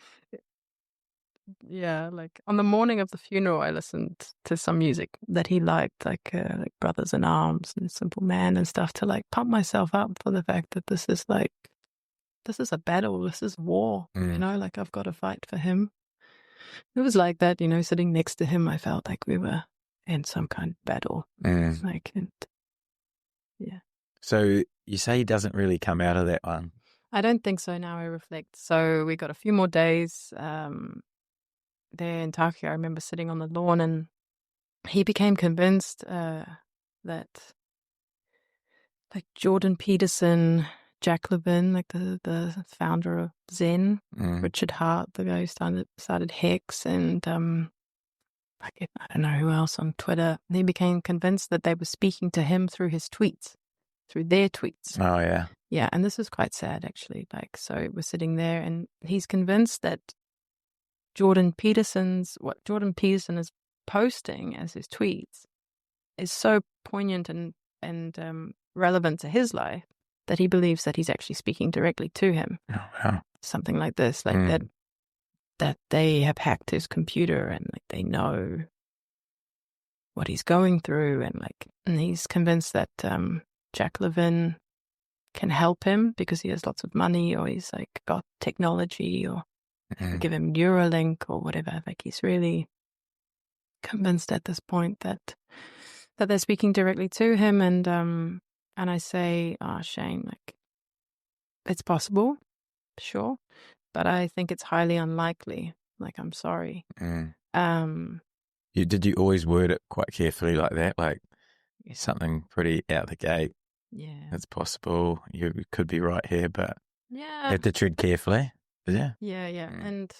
like on the morning of the funeral, I listened to some music that he liked, like Brothers in Arms and Simple Man and stuff, to like pump myself up for the fact that this is a battle, this is war, like I've got to fight for him. It was like that, sitting next to him, I felt like we were in some kind of battle, So you say he doesn't really come out of that one? I don't think so, now I reflect. So we got a few more days there in Taki. I remember sitting on the lawn and he became convinced that like Jordan Peterson, Jack Levin, like the founder of Zen, Richard Hart, the guy who started Hex, and I don't know who else on Twitter. He became convinced that they were speaking to him through his tweets. Through their tweets. Oh, yeah. Yeah, and this is quite sad, actually. Like, so we're sitting there and he's convinced that what Jordan Peterson is posting as his tweets is so poignant and relevant to his life that he believes that he's actually speaking directly to him. Oh, wow. Something like this, like that they have hacked his computer and like they know what he's going through, and he's convinced that Jack Levin can help him because he has lots of money, or he's like got technology, or give him Neuralink or whatever. Like he's really convinced at this point that they're speaking directly to him. And I say, Shane, like it's possible, sure, but I think it's highly unlikely. Like, I'm sorry. Did you always word it quite carefully like that? Like something pretty out the gate? Yeah. It's possible. You could be right here, but... Yeah. have to tread carefully. Yeah. Yeah. Mm. And,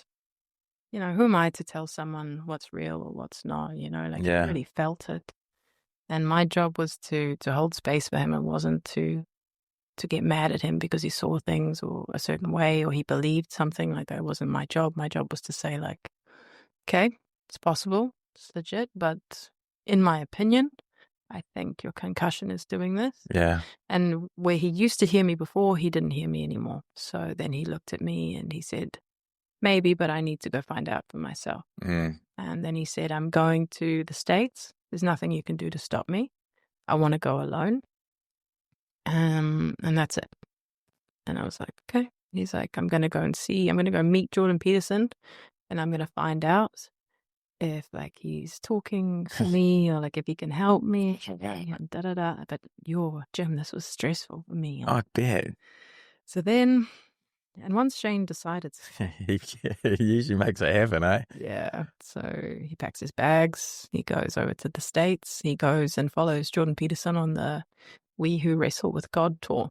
who am I to tell someone what's real or what's not, like he Yeah. really felt it. And my job was to hold space for him. It wasn't to get mad at him because he saw things or a certain way or he believed something. Like, that wasn't my job. My job was to say, like, okay, it's possible, it's legit, but in my opinion, I think your concussion is doing this. Yeah. And where he used to hear me before, he didn't hear me anymore. So then he looked at me and he said, maybe, but I need to go find out for myself. Mm. And then he said, I'm going to the States. There's nothing you can do to stop me. I want to go alone. And that's it. And I was like, okay. He's like, I'm going to go meet Jordan Peterson, and I'm going to find out if, like, he's talking to me or, like, if he can help me. And da-da-da. But Jim, this was stressful for me. I bet. So then, and once Shane decided, He usually makes it happen, eh? yeah, so he packs his bags, he goes over to the States, he goes and follows Jordan Peterson on the We Who Wrestle with God tour.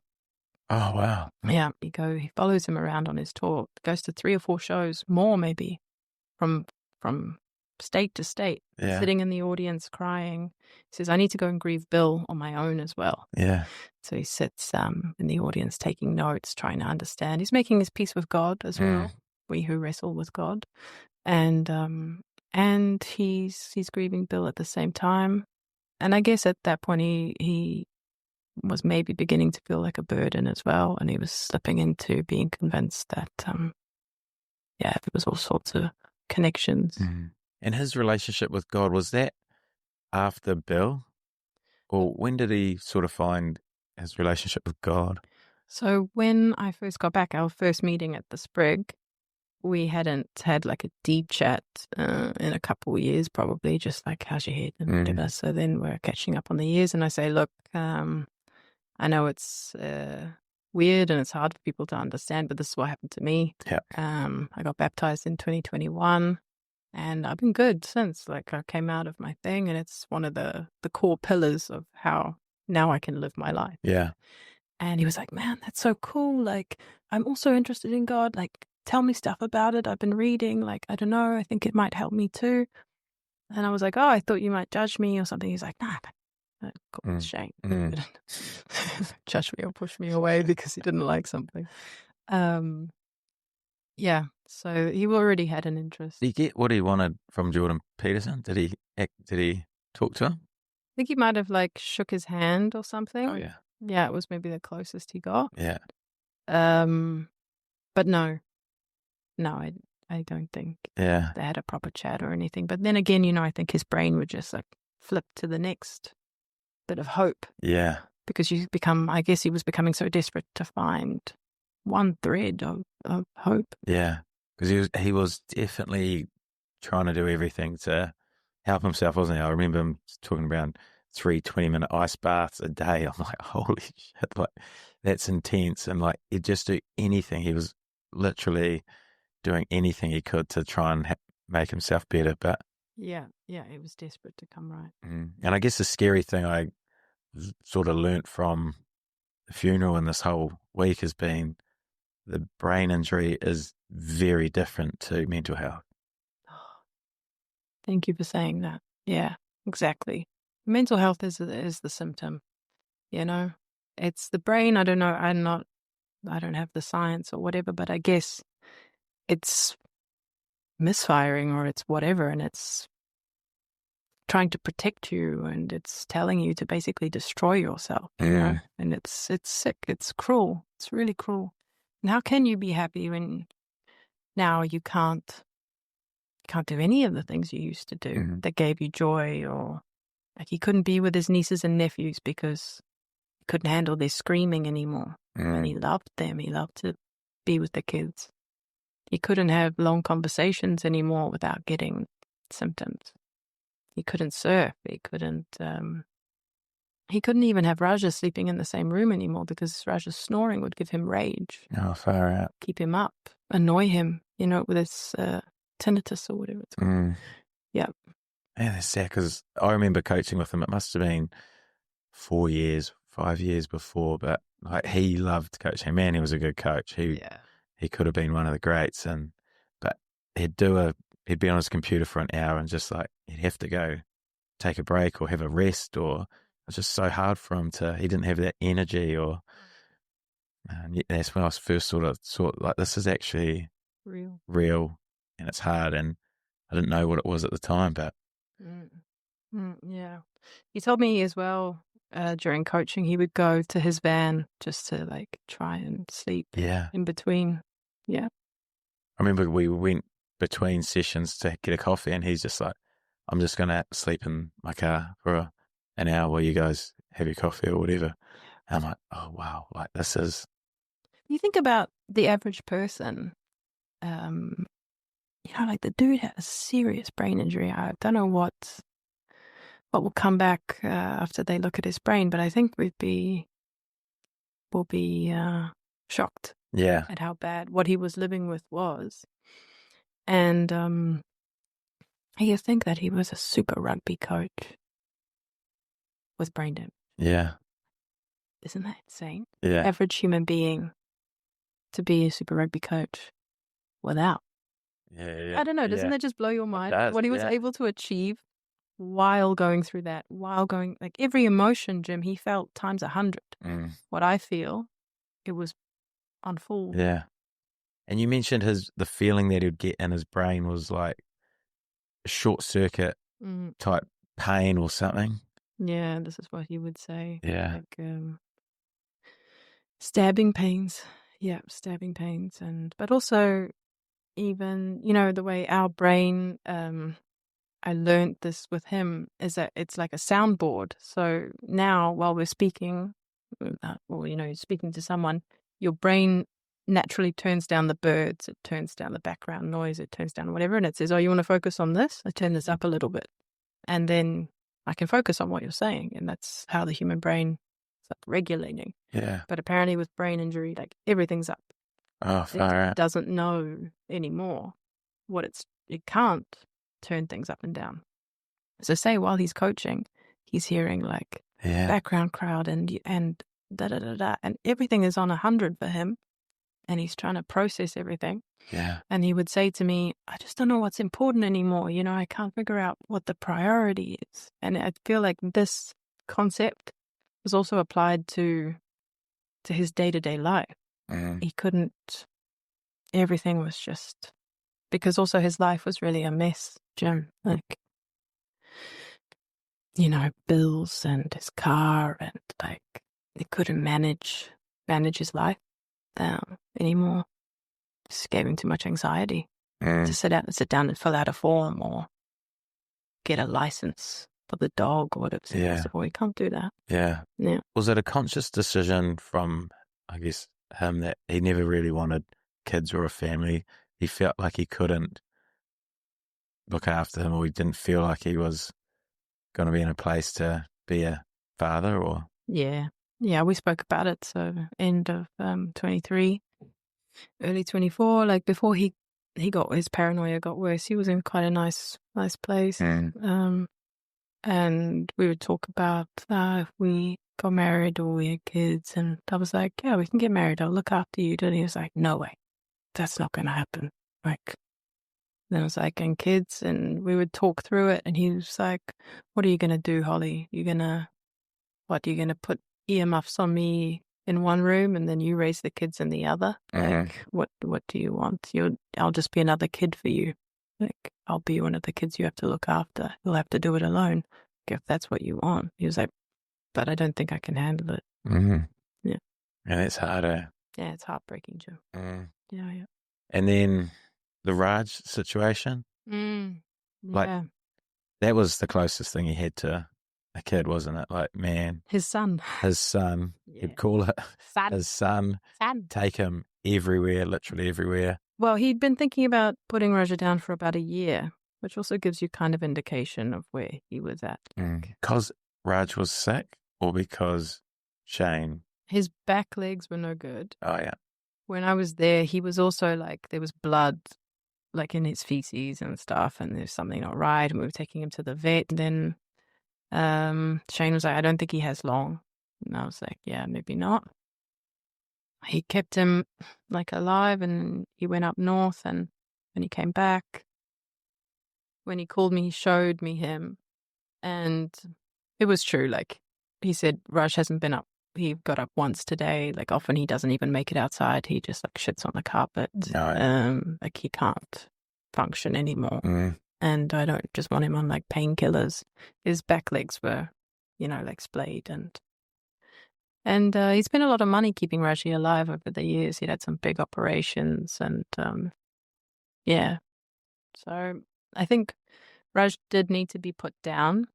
Oh, wow. Yeah, he follows him around on his tour, goes to 3 or 4 shows, more maybe, from state to state, Yeah. sitting in the audience crying. He says, I need to go and grieve Bill on my own as well. Yeah. So he sits in the audience taking notes, trying to understand. He's making his peace with God as well. We who wrestle with God. And he's grieving Bill at the same time. And I guess at that point he was maybe beginning to feel like a burden as well, and he was slipping into being convinced that there was all sorts of connections. And his relationship with God, was that after Bill, or when did he sort of find his relationship with God? So when I first got back, our first meeting at the Sprig, we hadn't had like a deep chat in a couple of years, probably, just like, how's your head and whatever. So then we're catching up on the years, and I say, look, I know it's weird and it's hard for people to understand, but this is what happened to me. Yeah. I got baptized in 2021, and I've been good since. Like, I came out of my thing, and it's one of the core pillars of how now I can live my life. Yeah. And he was like, man, that's so cool. Like, I'm also interested in God. Like, tell me stuff about it. I've been reading. Like, I don't know. I think it might help me too. And I was like, oh, I thought you might judge me or something. He's like, nah, Shane. Judge me or push me away because he didn't like something. Yeah, so he already had an interest. Did he get what he wanted from Jordan Peterson? Did he talk to him? I think he might have like shook his hand or something. Oh, yeah. Yeah, it was maybe the closest he got. Yeah. But no, I don't think Yeah. they had a proper chat or anything. But then again, I think his brain would just like flip to the next bit of hope. Yeah. Because I guess he was becoming so desperate to find one thread of hope. Yeah. Because he was definitely trying to do everything to help himself, wasn't he? I remember him talking about 3 20-minute ice baths a day. I'm like, holy shit, like, that's intense. And like, he'd just do anything. He was literally doing anything he could to try and make himself better. But yeah, he was desperate to come right. And I guess the scary thing I sort of learnt from the funeral and this whole week has been the brain injury is very different to mental health. Thank you for saying that. Yeah, exactly. Mental health is the symptom. It's the brain. I don't know. I don't have the science or whatever, but I guess it's misfiring or it's whatever, and it's trying to protect you, and it's telling you to basically destroy yourself. And it's sick. It's cruel. It's really cruel. And how can you be happy when now you can't do any of the things you used to do that gave you joy? Or like, he couldn't be with his nieces and nephews because he couldn't handle their screaming anymore. And he loved them. He loved to be with the kids. He couldn't have long conversations anymore without getting symptoms. He couldn't surf. He couldn't even have Raja sleeping in the same room anymore because Raja's snoring would give him rage. Oh, far out. Keep him up, annoy him, with his tinnitus or whatever it's called. Yeah. Man, that's sad because I remember coaching with him. It must have been 4 years, 5 years before, but like he loved coaching. Man, he was a good coach. Yeah. He could have been one of the greats, but he'd be on his computer for an hour and just like he'd have to go take a break or have a rest, or it's just so hard for him he didn't have that energy. Or and that's when I was first sort of like, this is actually Real. real and it's hard, and I didn't know what it was at the time, but Yeah. He told me as well, during coaching, he would go to his van just to like try and sleep yeah. in between. Yeah. I remember we went between sessions to get a coffee, and he's just like, I'm just going to sleep in my car for an hour while you guys have your coffee or whatever. And I'm like, oh, wow, like this is. You think about the average person, like the dude had a serious brain injury. I don't know what will come back after they look at his brain, but I think we'll be shocked Yeah. at how bad what he was living with was. And you think that he was a super rugby coach with brain damage. Yeah. Isn't that insane? Yeah. Average human being to be a super rugby coach without. Yeah. I don't know. Doesn't that just blow your mind? does, What he was able to achieve while going through that, like every emotion, Jim, he felt times 100. What I feel, it was on full. Yeah. And you mentioned the feeling that he'd get in his brain was like a short circuit type pain or something. Yeah, this is what he would say. Yeah. Like stabbing pains. Yeah, stabbing pains. But also even, the way our brain, I learned this with him, is that it's like a soundboard. So now while we're speaking, you're speaking to someone, your brain naturally turns down the birds, it turns down the background noise, it turns down whatever, and it says, oh, you want to focus on this? I turn this up a little bit. And then I can focus on what you're saying. And that's how the human brain is like regulating. Yeah. But apparently with brain injury, like everything's up. Oh, far out. It doesn't know anymore it can't turn things up and down. So say while he's coaching, he's hearing like background crowd and da da da da, and everything is on 100 for him, and he's trying to process everything. Yeah. And he would say to me, I just don't know what's important anymore. I can't figure out what the priority is. And I feel like this concept was also applied to his day-to-day life. He couldn't, everything was just, because also his life was really a mess, Jim. Like, bills and his car, and like he couldn't manage his life anymore. Just gave him too much anxiety to sit down and fill out a form or get a license for the dog or whatever. Yeah. So, well, he can't do that. Yeah. Yeah. Was it a conscious decision from, I guess, him that he never really wanted kids or a family? He felt like he couldn't look after him, or he didn't feel like he was going to be in a place to be a father, or? Yeah. Yeah, we spoke about it. So end of 23, early 24, like before his paranoia got worse, he was in quite a nice place. And we would talk about if we got married or we had kids, and I was like, yeah, we can get married, I'll look after you. And he was like, no way, that's not going to happen. Like, then I was like, and kids, and we would talk through it, and he was like, what are you going to do, Holly? You're going to put earmuffs on me in one room and then you raise the kids in the other? Like, what do you want? I'll just be another kid for you. Like, I'll be one of the kids you have to look after. You'll have to do it alone if that's what you want. He was like, but I don't think I can handle it. Yeah. And it's harder. Yeah, it's heartbreaking, Joe. Yeah. And then the Raj situation. Yeah. Like, that was the closest thing he had to a kid, wasn't it? Like, man. His son. Yeah. He'd call it his son. Take him everywhere, literally everywhere. Well, he'd been thinking about putting Roger down for about a year, which also gives you kind of indication of where he was at. Because Raj was sick, or because Shane? His back legs were no good. Oh, yeah. When I was there, he was also like, there was blood like in his feces and stuff, and there's something not right, and we were taking him to the vet. And then Shane was like, I don't think he has long. And I was like, yeah, maybe not. he kept him like alive, and he went up north, and when he came back, when he called me, he showed me him, and it was true. Like he said, Raj hasn't been up. He got up once today. Like often he doesn't even make it outside. He just like shits on the carpet. No. Like he can't function anymore. Mm. And I don't just want him on like painkillers. His back legs were, like splayed, and he spent a lot of money keeping Raji alive over the years. He'd had some big operations, and yeah. So I think Raj did need to be put down.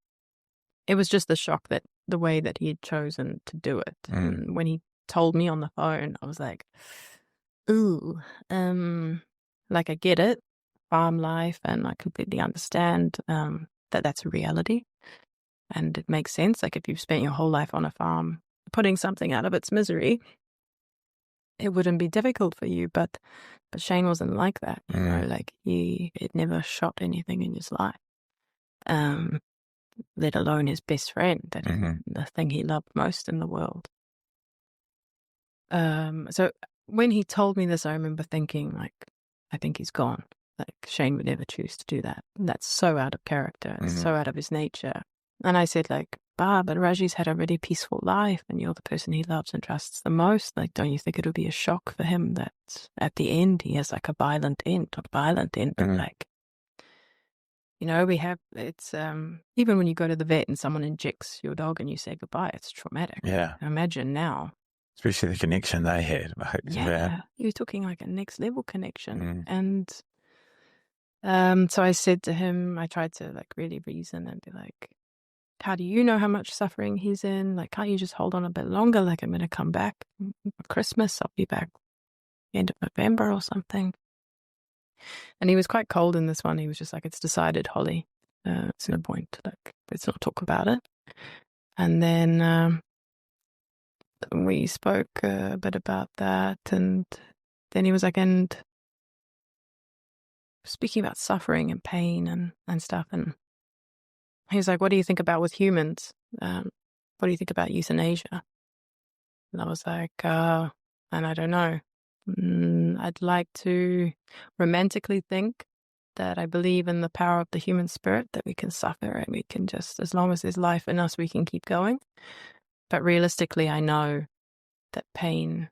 It was just the shock that the way that he had chosen to do it. And when he told me on the phone, I was like, ooh, like I get it, farm life, and I completely understand that that's a reality. And it makes sense. Like if you've spent your whole life on a farm, putting something out of its misery, it wouldn't be difficult for you. But Shane wasn't like that. You know, like he had never shot anything in his life. Let alone his best friend, the thing he loved most in the world. So when he told me this, I remember thinking, like, I think he's gone. Like, Shane would never choose to do that. That's so out of character. It's so out of his nature. And I said, like, but Raji's had a really peaceful life, and you're the person he loves and trusts the most. Like, don't you think it'll be a shock for him that at the end he has, like, a violent end? Not violent end, but, like, it's even when you go to the vet and someone injects your dog and you say goodbye, it's traumatic. Yeah. Imagine now. Especially the connection they had. Yeah. You're talking like a next level connection. And so I said to him, I tried to like really reason and be like, how do you know how much suffering he's in? Like, can't you just hold on a bit longer? Like, I'm going to come back for Christmas. I'll be back end of November or something. And he was quite cold in this one. He was just like, it's decided, Holly. It's no point. Like, let's not talk about it. And then we spoke a bit about that. And then he was like, and speaking about suffering and pain and stuff. And he was like, what do you think about with humans? What do you think about euthanasia? And I was like, and I don't know. I'd like to romantically think that I believe in the power of the human spirit, that we can suffer and we can just, as long as there's life in us, we can keep going. But realistically, I know that pain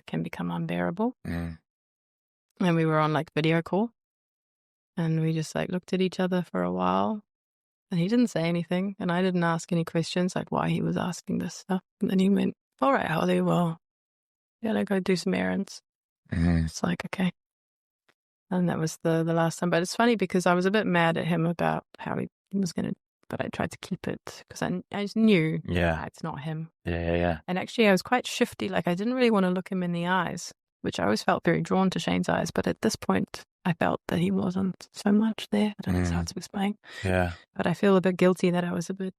can become unbearable. And we were on like video call, and we just like looked at each other for a while, and he didn't say anything, and I didn't ask any questions like why he was asking this stuff. And then he went, all right, Holly, well, gotta go do some errands. It's like, okay. And that was the last time. But it's funny because I was a bit mad at him about how he was going to, but I tried to keep it because I just knew it's not him. Yeah. And actually I was quite shifty. Like I didn't really want to look him in the eyes, which I always felt very drawn to Shane's eyes. But at this point, I felt that he wasn't so much there. I don't know how to explain. Yeah. But I feel a bit guilty that I was a bit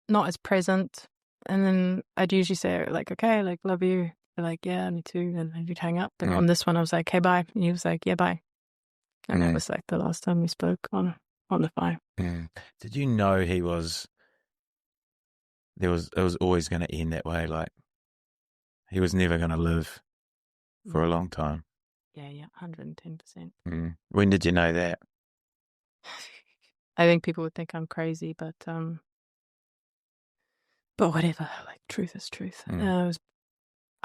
not as present. And then I'd usually say like, okay, like, love you. They're like, yeah, me too. And I'd hang up. But on this one, I was like, hey, bye. And he was like, yeah, bye. And that was like the last time we spoke on the phone. Did you know it was always going to end that way? Like he was never going to live for a long time. Yeah, 110%. When did you know that? I think people would think I'm crazy, but whatever. Like truth is truth.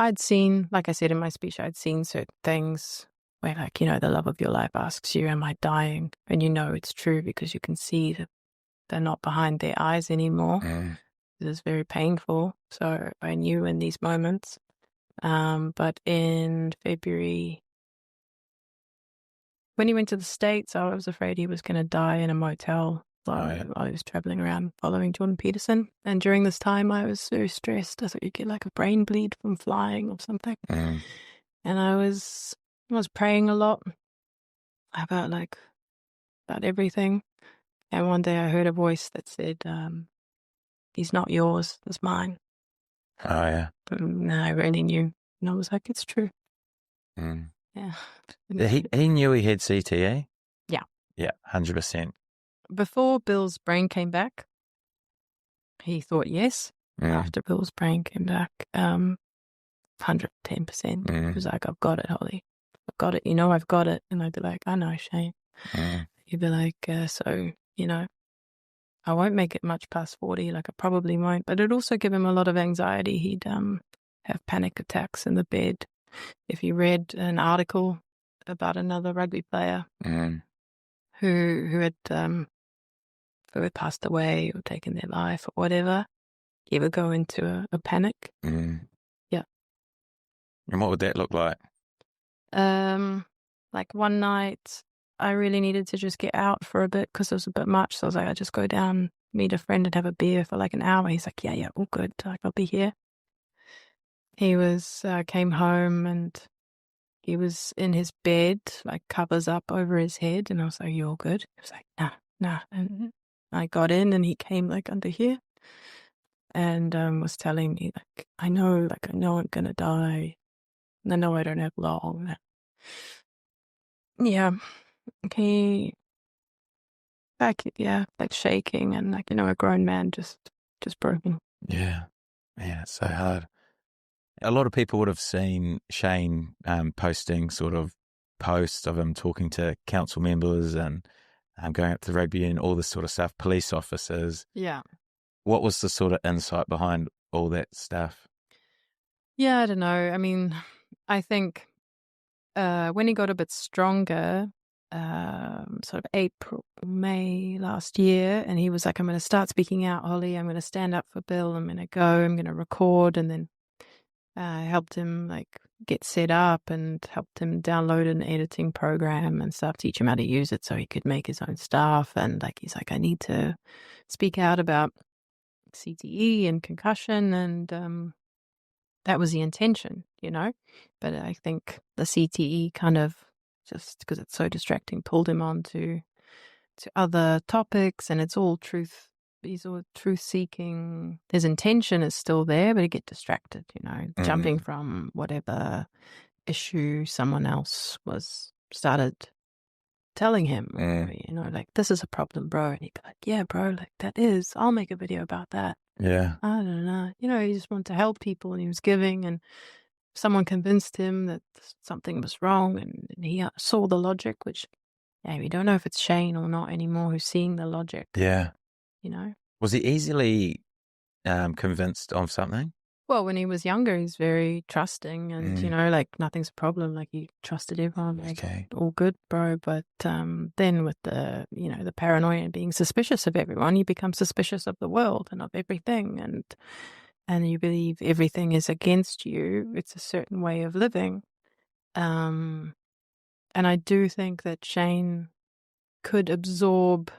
I'd seen, like I said in my speech, I'd seen certain things where, like, the love of your life asks you, am I dying? And it's true because you can see that they're not behind their eyes anymore. It's very painful. So I knew in these moments. But in February, when he went to the States, I was afraid he was going to die in a motel. I was traveling around following Jordan Peterson. And during this time, I was very stressed. I thought you'd get like a brain bleed from flying or something. And I was praying a lot about everything. And one day I heard a voice that said, he's not yours, it's mine. Oh, yeah. And I really knew. And I was like, it's true. Yeah. He knew he had CTE? Yeah. Yeah, 100%. Before Bill's brain came back, he thought yes. After Bill's brain came back, 110%. He was Mm. like, I've got it, Holly. I've got it. You know, I've got it. And I'd be like, I know, Shane. Mm. He'd be like, so, you know, I won't make it much past 40. Like, I probably won't. But it'd also give him a lot of anxiety. He'd have panic attacks in the bed. If you read an article about another rugby player Mm. who had passed away or taken their life or whatever, he would go into a panic. Mm. Yeah. And what would that look like? Like one night, I really needed to just get out for a bit because it was a bit much. So I was like, I just go down, meet a friend, and have a beer for like an hour. He's like, yeah, all good. Like, I'll be here. He came home and he was in his bed, like covers up over his head, and I was like, you all good? He was like, nah, nah. And I got in, and he came like under here, and was telling me like, I know I'm gonna die. And I know I don't have long. Yeah, he like shaking and like, a grown man just broken. Yeah. Man, it's so hard. A lot of people would have seen Shane posting sort of posts of him talking to council members and going up to rugby and all this sort of stuff, police officers. Yeah. What was the sort of insight behind all that stuff? Yeah, I don't know. I mean, I think when he got a bit stronger, sort of April, May last year, and he was like, I'm going to start speaking out, Holly. I'm going to stand up for Bill. I'm going to go. I'm going to record. And then helped him like get set up and helped him download an editing program and stuff, teach him how to use it so he could make his own stuff. And like, he's like, I need to speak out about CTE and concussion. And that was the intention, But I think the CTE kind of, just because it's so distracting, pulled him on to other topics, and it's all truth. He's all truth seeking. His intention is still there, but he get distracted, jumping from whatever issue someone else started telling him, like, this is a problem, bro. And he'd be like, yeah, bro, like I'll make a video about that. Yeah. I don't know. He just wanted to help people, and he was giving, and someone convinced him that something was wrong, and he saw the logic, which, yeah, we don't know if it's Shane or not anymore who's seeing the logic. Yeah. You know? Was he easily convinced of something? Well, when he was younger, he's very trusting and, like nothing's a problem. Like he trusted everyone. Like, Okay. all good, bro. But then with the paranoia and being suspicious of everyone, you become suspicious of the world and of everything. And you believe everything is against you. It's a certain way of living. And I do think that Shane could absorb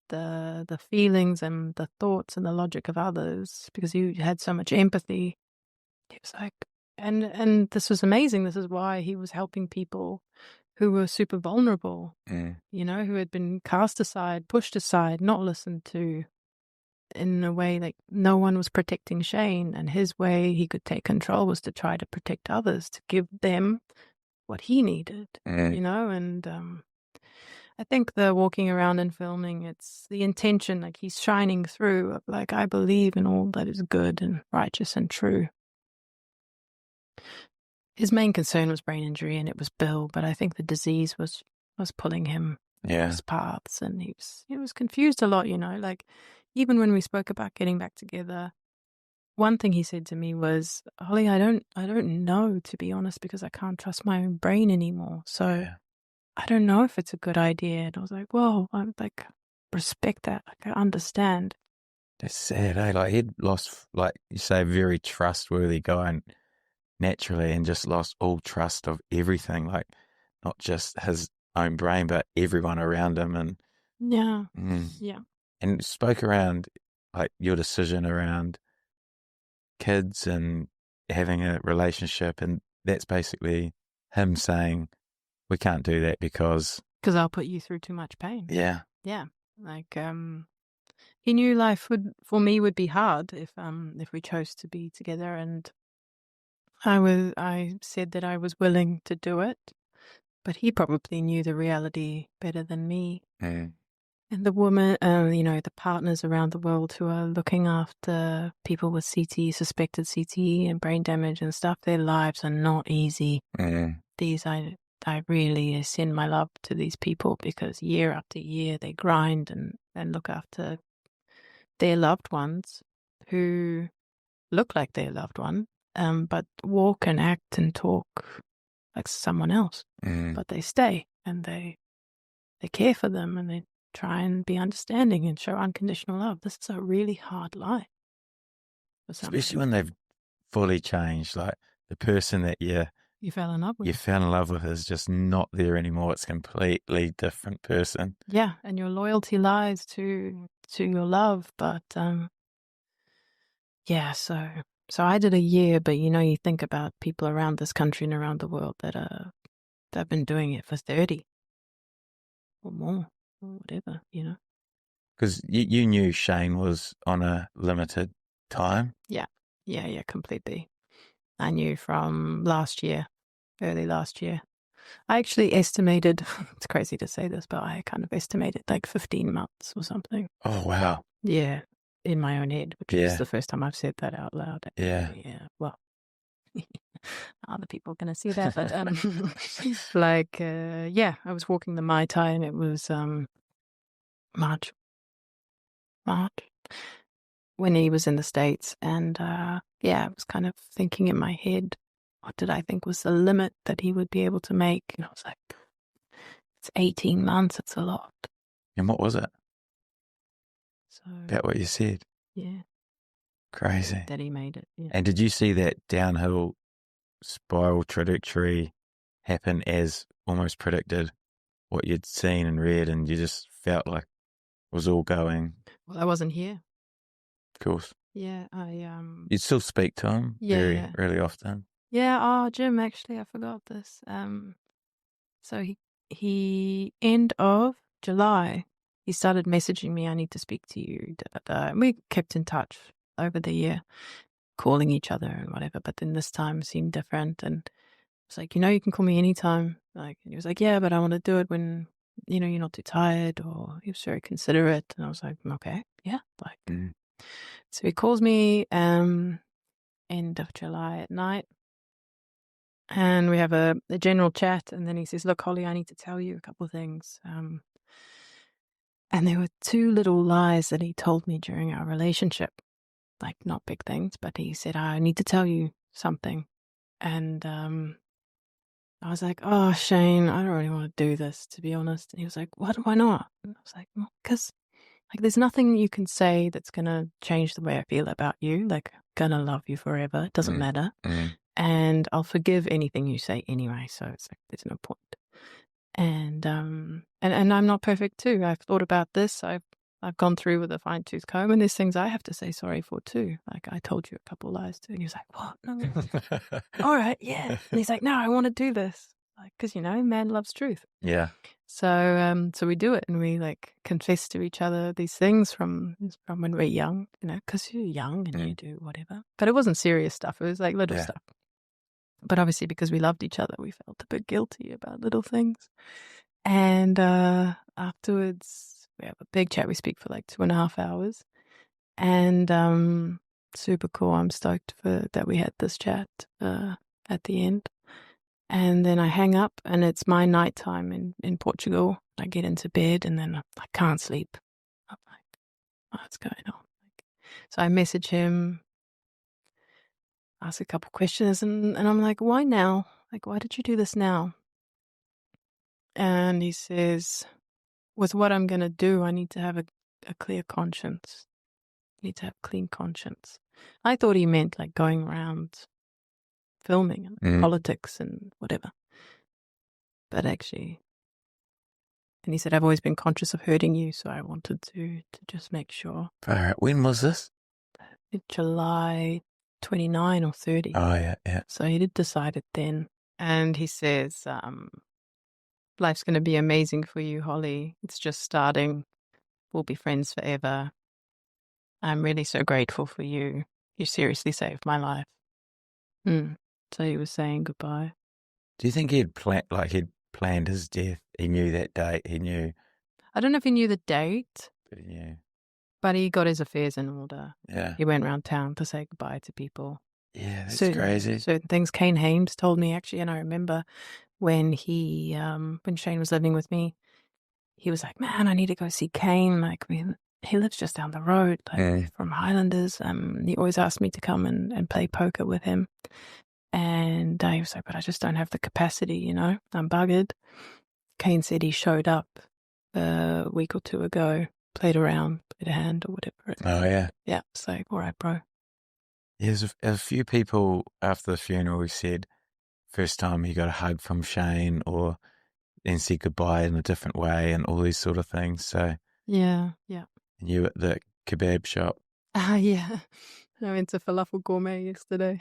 the feelings and the thoughts and the logic of others because he had so much empathy. He was like, and this was amazing. This is why he was helping people who were super vulnerable, who had been cast aside, pushed aside, not listened to, in a way like no one was protecting Shane. And his way he could take control was to try to protect others, to give them what he needed, and I think the walking around and filming, it's the intention, like he's shining through of like, I believe in all that is good and righteous and true. His main concern was brain injury, and it was Bill, but I think the disease was pulling him off his paths, and he was confused a lot, like even when we spoke about getting back together, one thing he said to me was, Holly, I don't know, to be honest, because I can't trust my own brain anymore. So I don't know if it's a good idea. And I was like, whoa, I'm like, respect that. Like, I understand. That's sad, eh? Like he'd lost, like you say, a very trustworthy guy naturally, and just lost all trust of everything, like not just his own brain, but everyone around him. And Yeah. Yeah. And spoke around like your decision around kids and having a relationship, and that's basically him saying, we can't do that because I'll put you through too much pain. Yeah. Like, he knew life for me would be hard if we chose to be together, and I said that I was willing to do it, but he probably knew the reality better than me. And the woman, the partners around the world who are looking after people with CTE, suspected CTE and brain damage and stuff, their lives are not easy. I really send my love to these people because year after year they grind and look after their loved ones who look like their loved one, but walk and act and talk like someone else. But they stay and they care for them and they try and be understanding and show unconditional love. This is a really hard life for some. Especially when they've fully changed. Like the person that you fell in love with. Is just not there anymore. It's a completely different person. Yeah, and your loyalty lies to your love. But yeah, so I did a year, but you think about people around this country and around the world that have been doing it for 30 or more or whatever, Because you knew Shane was on a limited time. Yeah, completely. I knew from last year, early last year. I actually estimated, it's crazy to say this, but I kind of estimated like 15 months or something. Oh, wow. Yeah, in my own head, which is the first time I've said that out loud. Yeah. Yeah, well, other people are going to see that, but I was walking the Mai Tai and it was March, when he was in the States. And I was kind of thinking in my head, what did I think was the limit that he would be able to make? And I was like, it's 18 months, it's a lot. And what was it? So About what you said? Yeah. Crazy. That he made it. Yeah. And did you see that downhill spiral trajectory happen as almost predicted, what you'd seen and read, and you just felt like it was all going? Well, I wasn't here. Of course. Yeah, You'd still speak to him really often. Yeah, Jim, actually, I forgot this. So he end of July, he started messaging me, I need to speak to you, da, da, da. And we kept in touch over the year, calling each other and whatever, but then this time seemed different, and I was like, you can call me anytime. Like, and he was like, yeah, but I want to do it when, you're not too tired, or he was very considerate, and I was like, okay, yeah, like... So he calls me end of July at night, and we have a general chat, and then he says, look, Holly, I need to tell you a couple of things. And there were 2 little lies that he told me during our relationship, like not big things, but he said, I need to tell you something. And I was like, oh, Shane, I don't really want to do this, to be honest. And he was like, what? Why not? And I was like, well, because there's nothing you can say that's going to change the way I feel about you. Like, I'm going to love you forever. It doesn't matter. And I'll forgive anything you say anyway. So it's like, there's no point. And I'm not perfect too. I've thought about this. I've gone through with a fine tooth comb, and there's things I have to say sorry for too. Like, I told you a couple of lies too. And he was like, what? No. All right. Yeah. And he's like, no, I want to do this. Like, cause man loves truth. Yeah. So we do it, and we like confess to each other these things from when we're young, cause you're young and you do whatever, but it wasn't serious stuff. It was like little stuff. But obviously, because we loved each other, we felt a bit guilty about little things. And afterwards, we have a big chat. We speak for like 2.5 hours. And super cool. I'm stoked that we had this chat at the end. And then I hang up, and it's my nighttime in Portugal. I get into bed, and then I can't sleep. I'm like, what's going on? So I message him, ask a couple questions, and I'm like, why now? Like, why did you do this now? And he says, with what I'm going to do, I need to have a clear conscience. I need to have clean conscience. I thought he meant like going around filming and politics and whatever. But actually, and he said, I've always been conscious of hurting you, so I wanted to just make sure. All right. When was this? July 29 or 30. Oh, yeah. So he did decide it then. And he says, life's going to be amazing for you, Holly. It's just starting. We'll be friends forever. I'm really so grateful for you. You seriously saved my life. So he was saying goodbye. Do you think he'd planned his death? He knew that date. He knew. I don't know if he knew the date, Yeah. but he got his affairs in order. Yeah. He went around town to say goodbye to people. Yeah, that's Certain crazy. things. Kane Hames told me, actually, and I remember when when Shane was living with me, he was like, "Man, I need to go see Kane. Like, he lives just down the road, like from Highlanders. He always asked me to come and play poker with him." And he was like, "But I just don't have the capacity, you know. I'm buggered." Kane said he showed up a week or two ago, played around, played a hand or whatever. Oh, yeah. Yeah, it's like, all right, bro. There's a few people after the funeral who said first time he got a hug from Shane or then said goodbye in a different way and all these sort of things. So Yeah. you at the kebab shop. Yeah. I went to Falafel Gourmet yesterday,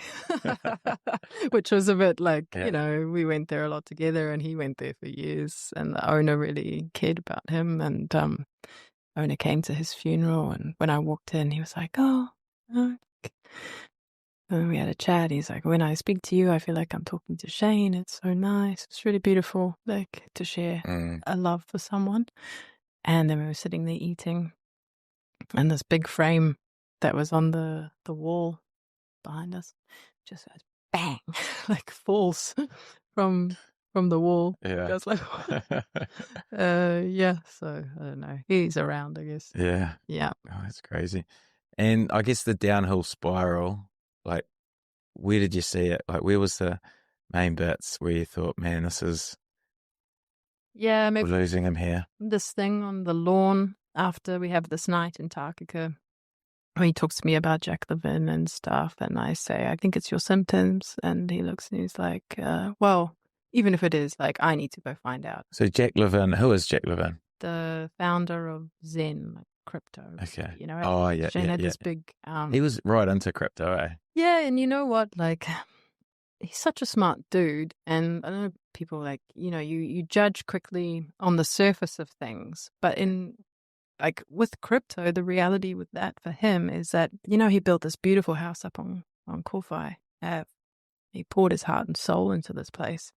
which was a bit like, we went there a lot together and he went there for years and the owner really cared about him and owner came to his funeral and when I walked in, he was like, "Oh, no." And we had a chat. He's like, "When I speak to you, I feel like I'm talking to Shane. It's so nice. It's really beautiful, like to share a love for someone." And then we were sitting there eating and this big frame that was on the wall behind us just goes bang, like falls from the wall. Yeah. Goes like, yeah. So I don't know. He's around, I guess. Yeah. Yeah. Oh, that's crazy. And I guess the downhill spiral, like, where did you see it? Like, where was the main bits where you thought, man, Yeah, we're maybe losing him here? this thing on the lawn after we have this night in Takaka. He talks to me about Jack Levin and stuff, and I say, "I think it's your symptoms." And he looks and he's like, "Well, even if it is, like, I need to go find out." So Jack Levin, who is Jack Levin? The founder of Zen, like crypto. Okay. You know, Oh, yeah, Shane had yeah. this big. He was right into crypto, eh? Yeah, and you know what? Like, he's such a smart dude, and I know people like you judge quickly on the surface of things, but with crypto, the reality with that for him is that, he built this beautiful house up on Kauwhai Ave. He poured his heart and soul into this place.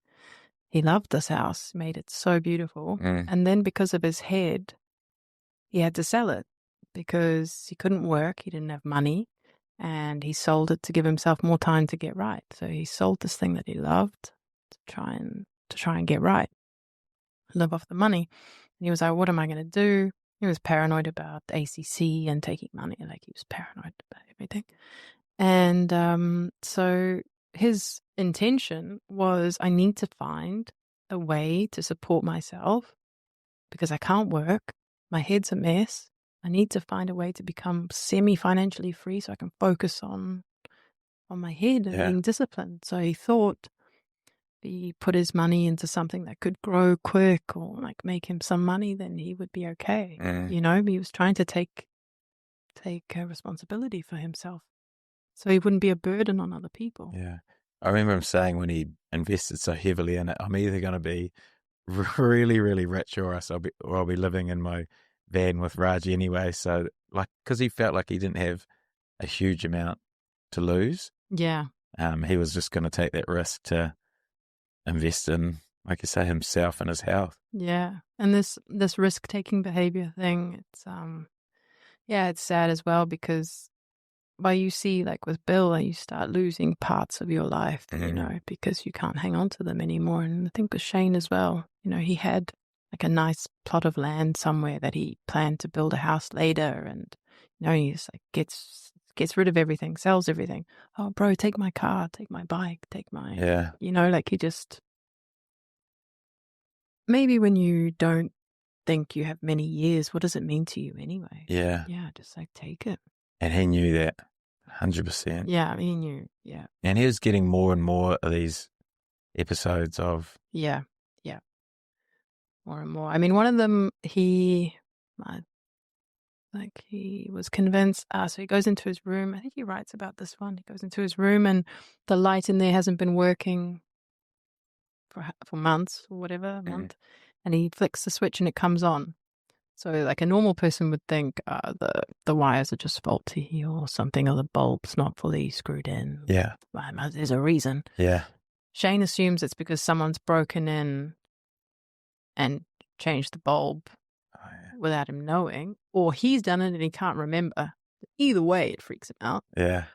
He loved this house, made it so beautiful. And then because of his head, he had to sell it because he couldn't work. He didn't have money and he sold it to give himself more time to get right. So he sold this thing that he loved to try and get right, live off the money. And he was like, "What am I going to do?" He was paranoid about ACC and taking money. Like, he was paranoid about everything. And so his intention was, I need to find a way to support myself because I can't work. My head's a mess. I need to find a way to become semi-financially free so I can focus on my head and being disciplined. So he thought he put his money into something that could grow quick or like make him some money, then he would be okay. He was trying to take responsibility for himself so he wouldn't be a burden on other people. Yeah. I remember him saying when he invested so heavily in it, I'm either going to be really, really rich or else I'll be living in my van with Raji anyway. So, like, because he felt like he didn't have a huge amount to lose. Yeah. He was just going to take that risk to invest in, like you say, himself and his health. Yeah. And this risk-taking behavior thing, it's sad as well because you see, like with Bill, you start losing parts of your life, because you can't hang on to them anymore. And I think with Shane as well, he had like a nice plot of land somewhere that he planned to build a house later. And, he just like gets rid of everything, sells everything. "Oh, bro, take my car, take my bike, take my, like he just, maybe when you don't think you have many years, what does it mean to you anyway? Yeah. Yeah, just like take it. And he knew that 100%. Yeah, he knew. Yeah. And he was getting more and more of these episodes of. Yeah. More and more. I mean, one of them, he was convinced. So he goes into his room. I think he writes about this one. He goes into his room and the light in there hasn't been working for months or whatever, a month. And he flicks the switch and it comes on. So like a normal person would think the wires are just faulty or something, or the bulb's not fully screwed in. Yeah. There's a reason. Yeah. Shane assumes it's because someone's broken in and changed the bulb without him knowing, or he's done it and he can't remember. Either way, it freaks him out. Yeah.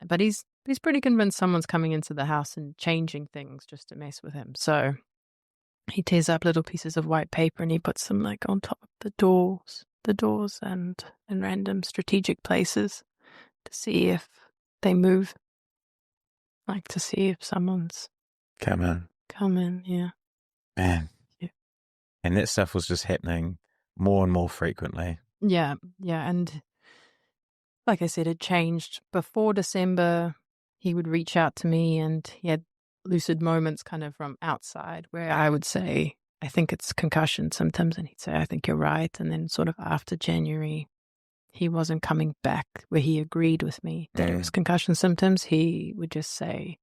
But he's pretty convinced someone's coming into the house and changing things just to mess with him. So he tears up little pieces of white paper and he puts them like on top of the doors and in random strategic places to see if they move. Like to see if someone's Come in. Yeah. Man. Yeah. And that stuff was just happening more and more frequently. Yeah. And like I said, it changed. Before December, he would reach out to me and he had lucid moments kind of from outside where I would say, I think it's concussion symptoms. And he'd say, I think you're right. And then sort of after January, he wasn't coming back where he agreed with me that it was concussion symptoms. He would just say,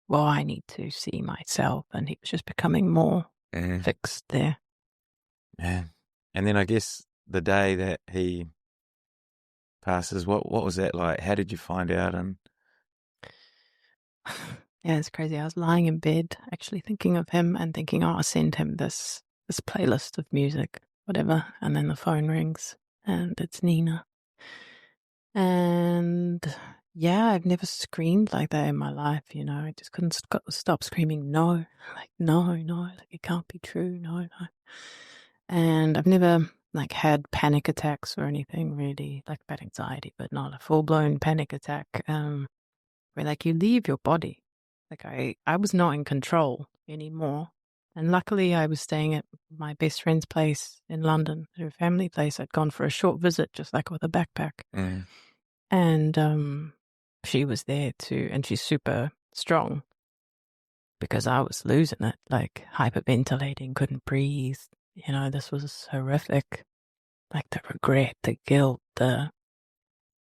well, I need to see myself. And he was just becoming more fixed there. Yeah. And then I guess the day that he passes, what was that like? How did you find out? And yeah, it's crazy. I was lying in bed actually thinking of him and thinking, oh, I'll send him this playlist of music, whatever. And then the phone rings and it's Nina. And yeah, I've never screamed like that in my life, you know. I just couldn't stop screaming, no, like, no, like it can't be true, no. And I've never like had panic attacks or anything really, like bad anxiety, but not a full-blown panic attack where like you leave your body. Like I was not in control anymore. And luckily I was staying at my best friend's place in London, her family place. I'd gone for a short visit, just like with a backpack. And she was there too, and she's super strong because I was losing it, like hyperventilating, couldn't breathe. You know, this was horrific. Like the regret, the guilt, that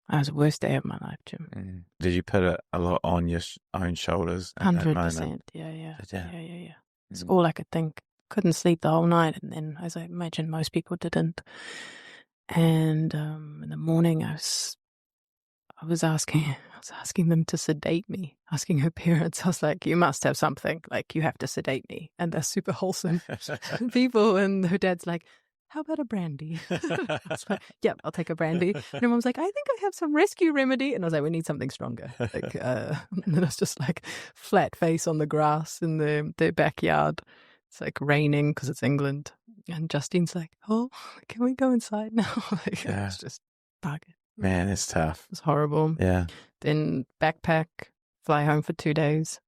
was the worst day of my life, Jim. Did you put a lot on your own shoulders at that moment? 100%. Yeah. Yeah. It's all I could think. Couldn't sleep the whole night, and then, as I imagine most people didn't. And in the morning, I was asking them to sedate me, asking her parents. I was like, you must have something, like you have to sedate me. And they're super wholesome people. And her dad's like, how about a brandy? I was like, yeah, I'll take a brandy. And her mom's like, I think I have some rescue remedy. And I was like, we need something stronger. Like, and then it was just like flat face on the grass in their backyard. It's like raining because it's England. And Justine's like, oh, can we go inside now? Like, Yeah. it's just buggered. Man, it's tough. It was horrible. Yeah. Then backpack, fly home for 2 days,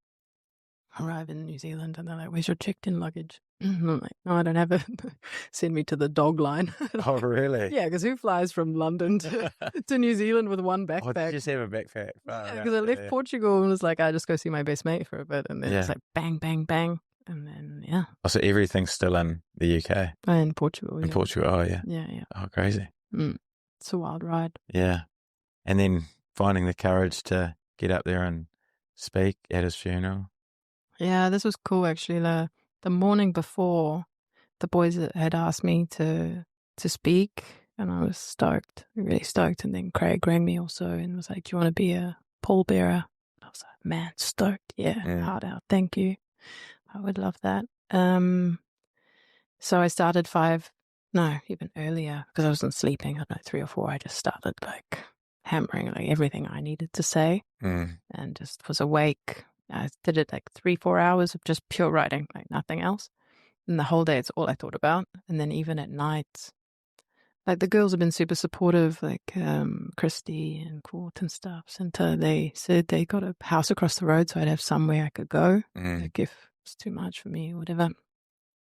arrive in New Zealand, and they're like, where's your checked-in luggage? And I'm like, no, I don't have it. Send me to the dog line. Oh, really? Yeah, because who flies from London to New Zealand with one backpack? Oh, did you just have a backpack? Yeah, because I left Portugal and was like, I just go see my best mate for a bit. And then it's like bang, bang, bang. And then, yeah. Oh, so everything's still in the UK? In Portugal, In Portugal, oh, yeah. Yeah. Oh, crazy. It's a wild ride. Yeah. And then finding the courage to get up there and speak at his funeral. Yeah, this was cool, actually. The morning before, the boys had asked me to speak, and I was stoked, really stoked. And then Craig rang me also and was like, do you want to be a pallbearer? I was like, man, stoked. Yeah, hard out. Thank you. I would love that. So I started even earlier, because I wasn't sleeping. I don't know, 3 or 4. I just started like hammering like everything I needed to say and just was awake. I did it like 3-4 hours of just pure writing, like nothing else. And the whole day, it's all I thought about. And then even at night, like the girls have been super supportive, like Christie and Court and stuff. And they said they got a house across the road, so I'd have somewhere I could go. Like if it's too much for me or whatever.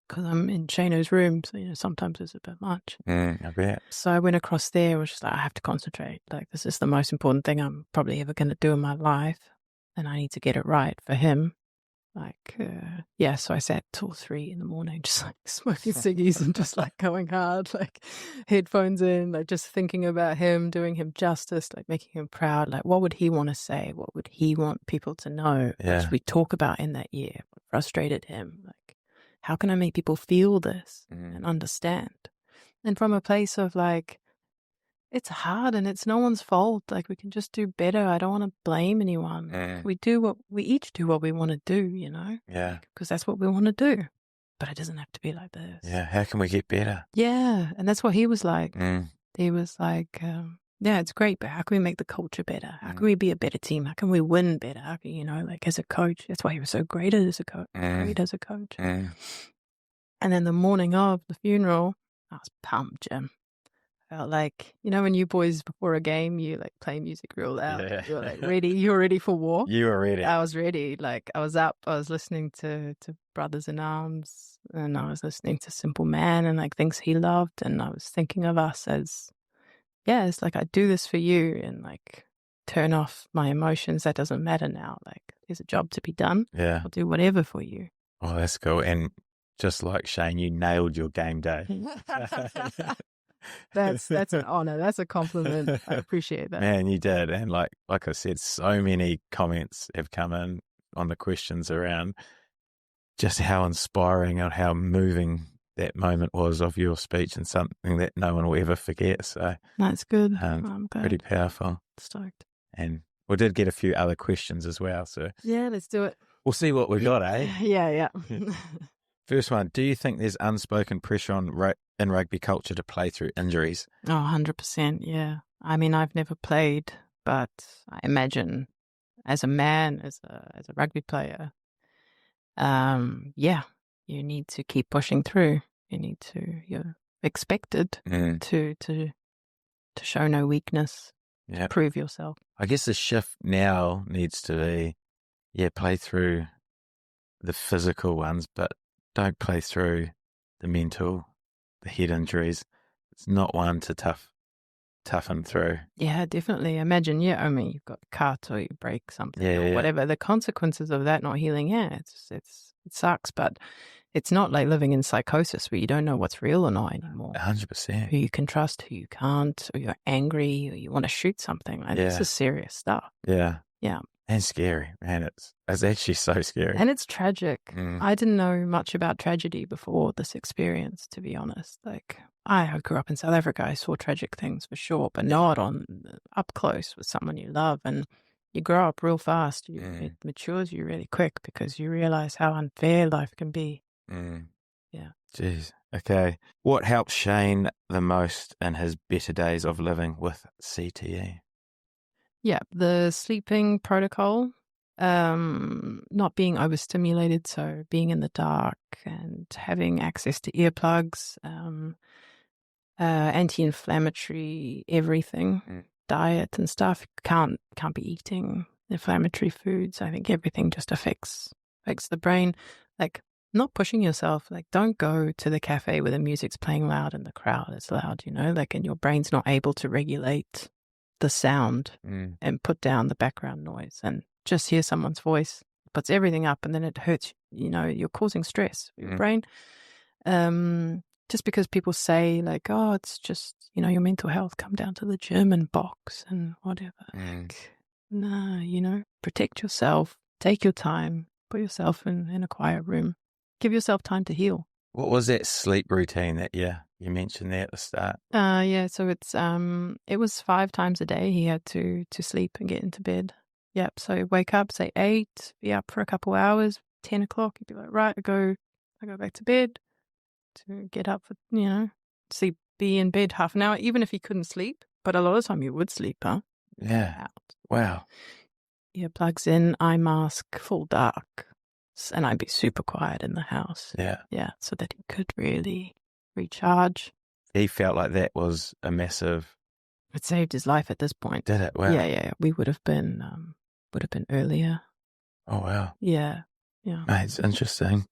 Because I'm in Shano's room, so sometimes it's a bit much. I bet. So I went across there, was just like, I have to concentrate. Like this is the most important thing I'm probably ever going to do in my life, and I need to get it right for him. Like, so I sat till 3 in the morning, just like smoking ciggies and just like going hard, like headphones in, like just thinking about him, doing him justice, like making him proud. Like, what would he want to say? What would he want people to know? What should we talk about in that year? What frustrated him? Like, how can I make people feel this and understand? And from a place of like, it's hard and it's no one's fault. Like, we can just do better. I don't want to blame anyone. We each do what we want to do, Yeah. because that's what we want to do. but it doesn't have to be like this. Yeah. How can we get better? Yeah. And that's what he was like. Mm. He was like, yeah, it's great, but how can we make the culture better? How Mm. can we be a better team? How can we win better? How can, you know, like as a coach, that's why he was so great as a coach. Great as a coach. Mm. And then the morning of the funeral, I was pumped, Jim. Felt like, you know, when you boys before a game, you like play music real loud. Yeah. You're like ready. You're ready for war. You were ready. I was ready. Like I was up. I was listening to Brothers in Arms, and I was listening to Simple Man and like things he loved, and I was thinking of us as, yeah, it's like I do this for you, and like turn off my emotions. That doesn't matter now. Like there's a job to be done. Yeah. I'll do whatever for you. Oh, that's cool. And just like Shane, you nailed your game day. That's an honor. That's a compliment. I appreciate that. Man, you did. And like I said, so many comments have come in on the questions around just how inspiring and how moving that moment was of your speech, and something that no one will ever forget. So that's good. I'm glad. Pretty powerful. Stoked. And we did get a few other questions as well. So yeah, let's do it. We'll see what we got, eh? Yeah. First one, do you think there's unspoken pressure in rugby culture to play through injuries? Oh, 100%, yeah. I mean, I've never played, but I imagine as a man, as a rugby player, yeah, you need to keep pushing through. You're expected to show no weakness, to prove yourself. I guess the shift now needs to be, play through the physical ones, but don't play through the mental, the head injuries. It's not one to toughen through. Yeah, definitely. Imagine, I mean, you've got a cut or you break something or whatever. The consequences of that not healing, it sucks, but it's not like living in psychosis where you don't know what's real or not anymore. 100%. Who you can trust, who you can't, or you're angry, or you want to shoot something. Like, this is serious stuff. Yeah. Yeah. And scary, man. It's actually so scary. And it's tragic. I didn't know much about tragedy before this experience, to be honest. Like, I grew up in South Africa. I saw tragic things for sure, but not up close with someone you love. And you grow up real fast. It matures you really quick because you realize how unfair life can be. Yeah. Jeez. Okay. What helped Shane the most in his better days of living with CTE? Yeah, the sleeping protocol, not being overstimulated, so being in the dark and having access to earplugs, anti-inflammatory everything, diet and stuff. Can't be eating inflammatory foods. I think everything just affects the brain. Like, not pushing yourself. Like, don't go to the cafe where the music's playing loud and the crowd is loud, like, and your brain's not able to regulate the sound and put down the background noise and just hear someone's voice, puts everything up, and then it hurts. You're causing stress for your brain. Just because people say like, oh, it's just, your mental health, come down to the gym and box and whatever. Like, nah, protect yourself, take your time, put yourself in a quiet room, give yourself time to heal. What was that sleep routine that you mentioned there at the start? So it's it was 5 times a day he had to sleep and get into bed. Yep. So wake up, say 8, be up for a couple hours, 10 o'clock, he'd be like, right, I go back to bed, to get up for, sleep, be in bed half an hour, even if he couldn't sleep. But a lot of the time he would sleep, huh? Yeah. Out. Wow. Earplugs in, eye mask, full dark. And I'd be super quiet in the house. Yeah. Yeah. So that he could really recharge. He felt like that was a massive... It saved his life at this point. Did it? Wow. Yeah. We would have been earlier. Oh, wow. Yeah. Mate, it's interesting.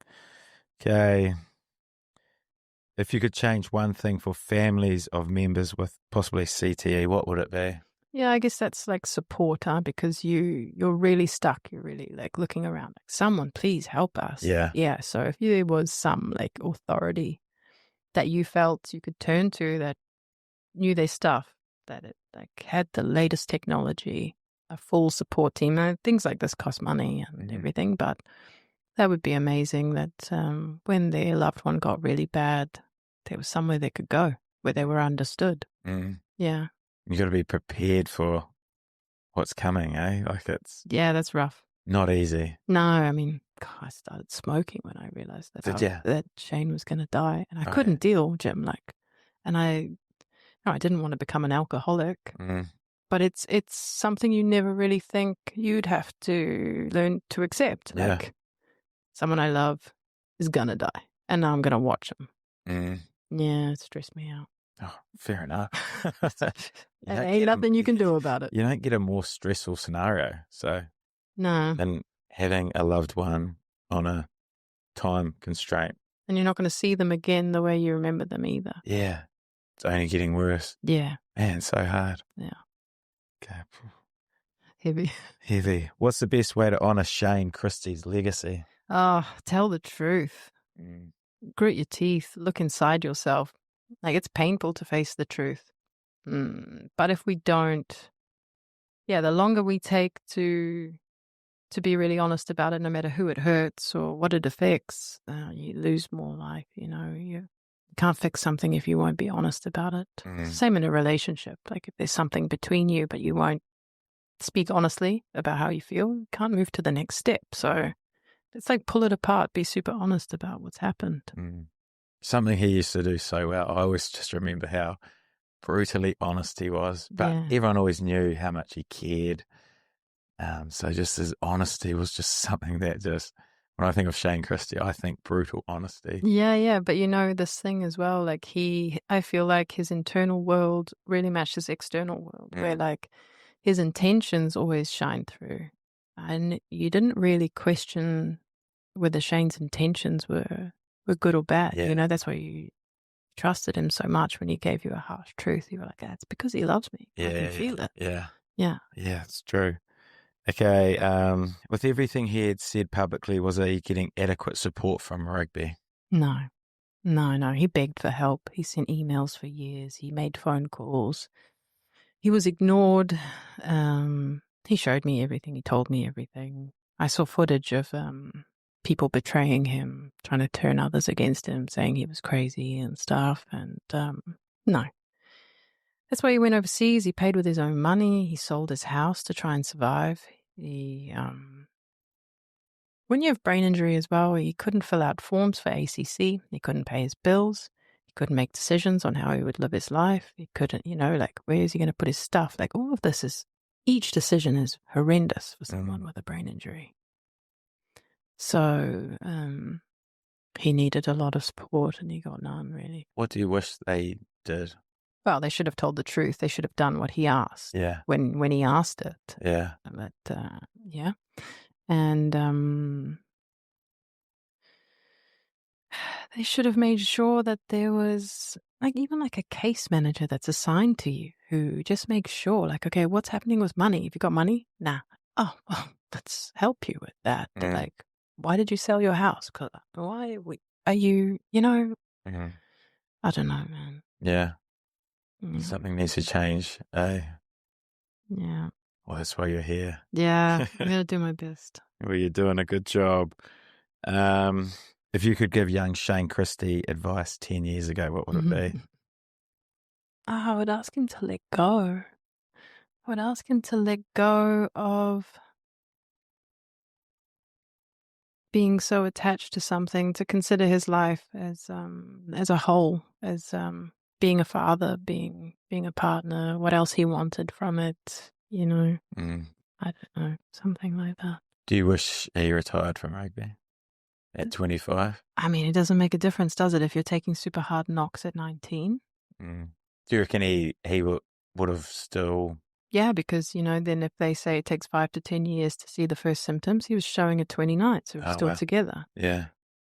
Okay. If you could change one thing for families of members with possibly CTE, what would it be? Yeah, I guess that's like support, because you're really stuck. You're really like looking around, like, someone please help us. Yeah. Yeah. So if there was some like authority that you felt you could turn to that knew their stuff, that it like had the latest technology, a full support team, things like this cost money and everything, but that would be amazing that when their loved one got really bad, there was somewhere they could go where they were understood. Yeah. You got to be prepared for what's coming, eh? Like, it's... Yeah, that's rough. Not easy. No, I mean, God, I started smoking when I realized Did ya? that Shane was going to die, and I Right. couldn't deal, Jim. Like, and no, I didn't want to become an alcoholic, Mm. but it's something you never really think you'd have to learn to accept. Yeah. Like, someone I love is gonna die, and now I'm gonna watch him. Mm. Yeah, it stressed me out. Oh, fair enough. And ain't nothing you can do about it. You don't get a more stressful scenario, so No, than having a loved one on a time constraint. and you're not going to see them again the way you remember them either. Yeah, it's only getting worse. Yeah, Man, so hard. yeah, Okay. heavy. Heavy. What's the best way to honour Shane Christie's legacy? Oh, tell the truth. Mm. Grit your teeth. Look inside yourself. Like, it's painful to face the truth. But if we don't, the longer we take to be really honest about it, no matter who it hurts or what it affects, you lose more life. You can't fix something if you won't be honest about it. Same in a relationship. Like, if there's something between you, but you won't speak honestly about how you feel, you can't move to the next step. So it's like, pull it apart, be super honest about what's happened. Something he used to do so well. I always just remember how brutally honest he was, but everyone always knew how much he cared. So just his honesty was just something that just, when I think of Shane Christie, I think brutal honesty. Yeah. But this thing as well, like, I feel like his internal world really matched his external world, where like his intentions always shine through. And you didn't really question whether Shane's intentions were good or bad. Yeah. That's why you trusted him so much when he gave you a harsh truth. You were like, it's because he loves me. I can feel it. Yeah. Yeah. Yeah, it's true. Okay. With everything he had said publicly, was he getting adequate support from rugby? No. He begged for help. He sent emails for years. He made phone calls. He was ignored. He showed me everything. He told me everything. I saw footage of people betraying him, trying to turn others against him, saying he was crazy and stuff. And no. That's why he went overseas. He paid with his own money. He sold his house to try and survive. When you have brain injury as well, he couldn't fill out forms for ACC. He couldn't pay his bills. He couldn't make decisions on how he would live his life. He couldn't, like, where is he going to put his stuff? Like, all of this each decision is horrendous for someone with a brain injury. So he needed a lot of support, and he got none, really. What do you wish they did? Well, they should have told the truth. They should have done what he asked. Yeah. When he asked it. Yeah. But and they should have made sure that there was even a case manager that's assigned to you who just makes sure, like, okay, what's happening with money? Have you got money? Nah. Oh, well, let's help you with that. Like, why did you sell your house? Why are you, I don't know, man. Yeah. Something needs to change, eh? Yeah. Well, that's why you're here. Yeah, I'm going to do my best. Well, you're doing a good job. If you could give young Shane Christie advice 10 years ago, what would it be? I would ask him to let go. I would ask him to let go of being so attached to something, to consider his life as a whole, as being a father, being a partner, what else he wanted from it, I don't know, something like that. Do you wish he retired from rugby at 25? I mean, it doesn't make a difference, does it, if you're taking super hard knocks at 19? Do you reckon he would have still... Yeah, because, then if they say it takes 5 to 10 years to see the first symptoms, he was showing at 29, so we're still together. Yeah.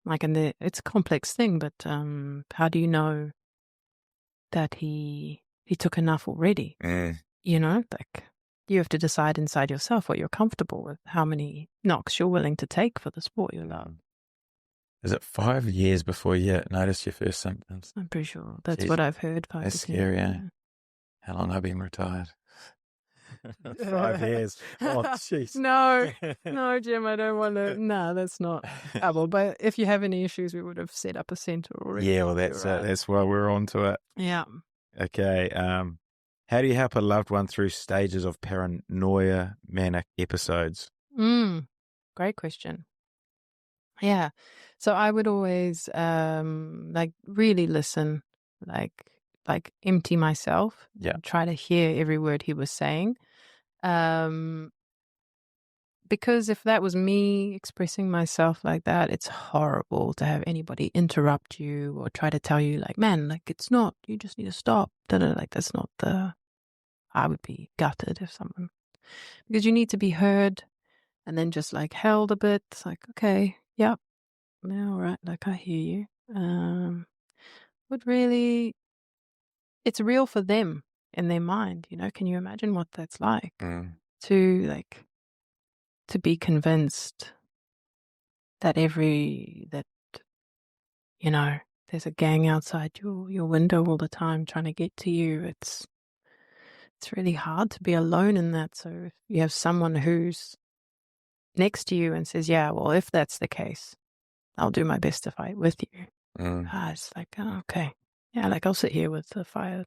And it's a complex thing, but how do you know that he took enough already? You have to decide inside yourself what you're comfortable with, how many knocks you're willing to take for the sport you love. Is it 5 years before you notice your first symptoms? I'm pretty sure. That's what I've heard. That's scary, eh? How long have I been retired? 5 years. Oh, jeez. No, Jim, I don't want to. No, that's not. But if you have any issues, we would have set up a centre already. Yeah, well, that's it. That's why we're on to it. Yeah. Okay. How do you help a loved one through stages of paranoia, manic episodes? great question. Yeah. So I would always like really listen, like empty myself, Yeah. try to hear every word he was saying. Um because if that was me expressing myself like that, it's horrible to have anybody interrupt you or try to tell you like, man, like it's not, you just need to stop. Like that's not the I would be gutted if someone because you need to be heard and then just like held a bit. It's like, okay, yep, yeah, all right, like I hear you. But really, it's real for them in their mind. Can you imagine what that's like Mm. to to be convinced that that there's a gang outside your window all the time trying to get to you. It's really hard to be alone in that. So if you have someone who's next to you and says, yeah, well, if that's the case, I'll do my best to fight with you. Mm. It's like, oh, okay. Yeah, like I'll sit here with the fire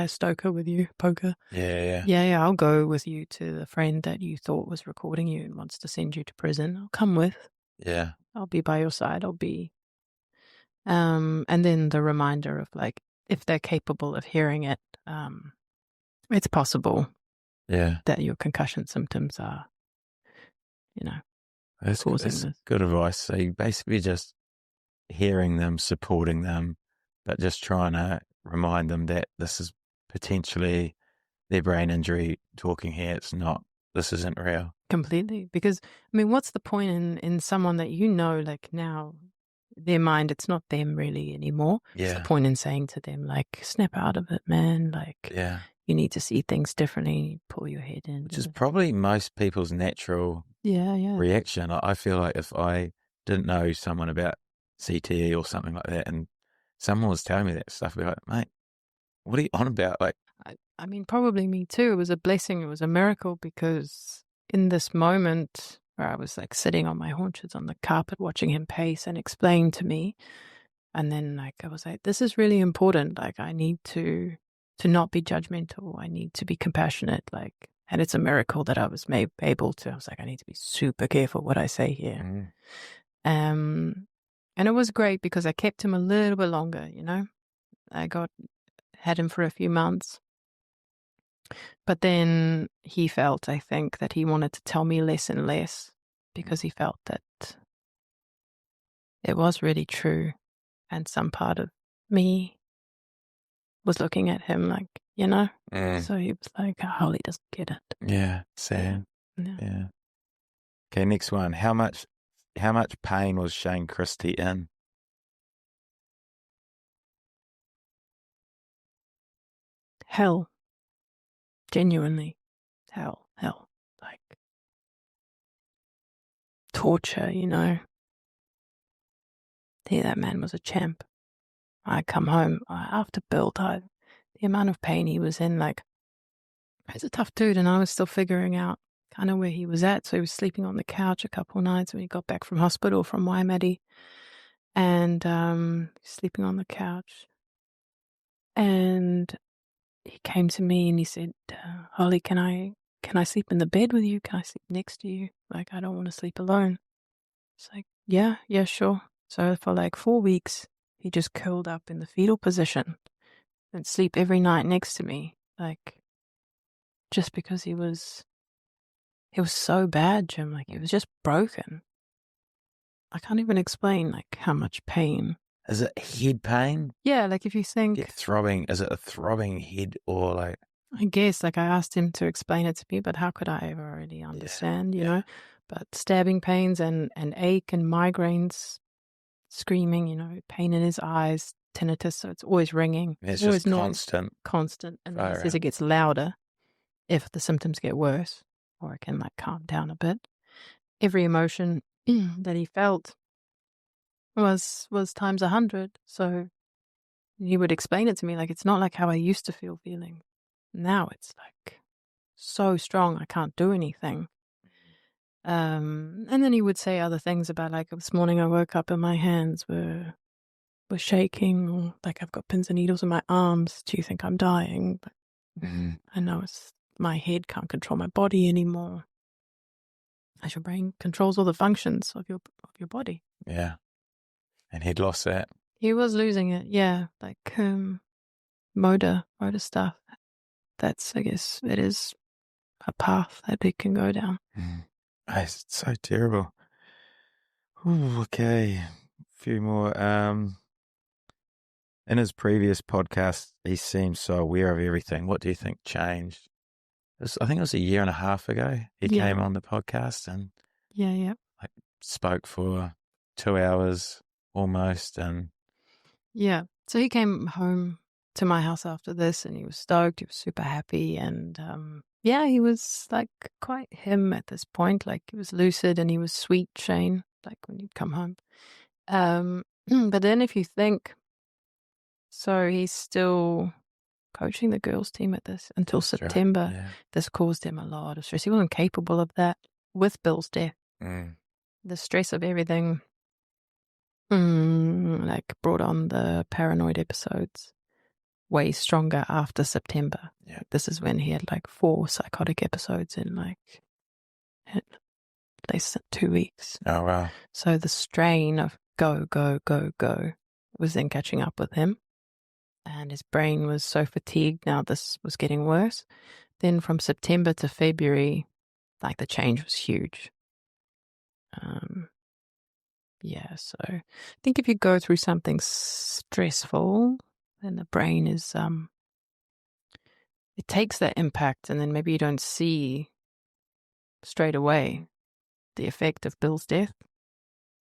stoker with you, poker. Yeah. Yeah, I'll go with you to the friend that you thought was recording you and wants to send you to prison. I'll come with. Yeah. I'll be by your side. I'll be. And then the reminder of like, if they're capable of hearing it, it's possible Yeah. that your concussion symptoms are, causing That's this. good advice. So you basically just hearing them, supporting them, but just trying to remind them that this is potentially their brain injury talking here. It's not, this isn't real. Completely. Because, I mean, what's the point in someone that like now, their mind, it's not them really anymore. What's the Yeah. point in saying to them, like, snap out of it, man? Like, Yeah. you need to see things differently, pull your head in. Which is probably most people's natural Yeah. reaction. I feel like if I didn't know someone about CTE or something like that and someone was telling me that stuff, I'd be like, mate, what are you on about? Like, I mean, probably me too. It was a blessing. It was a miracle because in this moment where I was like sitting on my haunches on the carpet, watching him pace and explain to me, and then like I was like, this is really important. Like I need to not be judgmental. I need to be compassionate. Like, and it's a miracle that I was able to. I was like, I need to be super careful what I say here. And it was great because I kept him a little bit longer. I had him for a few months. But then he felt, I think, that he wanted to tell me less and less because he felt that it was really true. And some part of me was looking at him like, So he was like, oh, Holly doesn't get it. Yeah, sad. Yeah. Yeah. Okay, next one. How much pain was Shane Christie in? Hell. Genuinely. Hell. Like torture, That man was a champ. I come home after Bill died. The amount of pain he was in, like, he's a tough dude, and I was still figuring out kind of where he was at. So he was sleeping on the couch a couple of nights when he got back from hospital from Waimate, and sleeping on the couch. And he came to me and he said, "Holly, can I sleep in the bed with you? Can I sleep next to you? Like, I don't want to sleep alone." It's like, yeah, sure. So for like 4 weeks, he just curled up in the fetal position and sleep every night next to me, like, just because he was so bad, Jim. Like, he was just broken. I can't even explain, like, how much pain. Is it head pain? Yeah, like, if you think... throbbing, is it a throbbing head or like... I guess, like, I asked him to explain it to me, but how could I ever really understand, you know? But stabbing pains and ache and migraines, screaming, pain in his eyes, tinnitus, so it's always ringing. It's always just constant. And then he says it gets louder if the symptoms get worse, or it can, like, calm down a bit. Every emotion that he felt was times 100. So he would explain it to me like, it's not like how I used to feel feeling. Now it's like so strong I can't do anything. And then he would say other things about, like, this morning I woke up and my hands were shaking, or like I've got pins and needles in my arms. Do you think I'm dying? But I know it's my head can't control my body anymore. as your brain controls all the functions of your body. Yeah. And he'd lost that. He was losing it, yeah, like motor stuff. That's, I guess, it is a path that it can go down. It's so terrible. Ooh, okay, a few more. In his previous podcast, he seemed so aware of everything. What do you think changed? I think it was a year and a half ago. He came on the podcast and Yeah. like spoke for 2 hours almost, and Yeah. So he came home to my house after this, and he was stoked. He was super happy, and yeah, he was like quite him at this point. Like he was lucid and he was sweet, Shane. Like when he'd come home. But then if you think, so he's still coaching the girls' team at this until September. Yeah. This caused him a lot of stress. He wasn't capable of that with Bill's death. The stress of everything, like brought on the paranoid episodes way stronger after September. Yeah. This is when he had like 4 psychotic episodes in like at less than 2 weeks. Oh, wow. So the strain of go was then catching up with him. And his brain was so fatigued now this was getting worse. Then from September to February, like the change was huge. Yeah, so I think if you go through something stressful, then the brain is, it takes that impact, and then maybe you don't see straight away the effect of Bill's death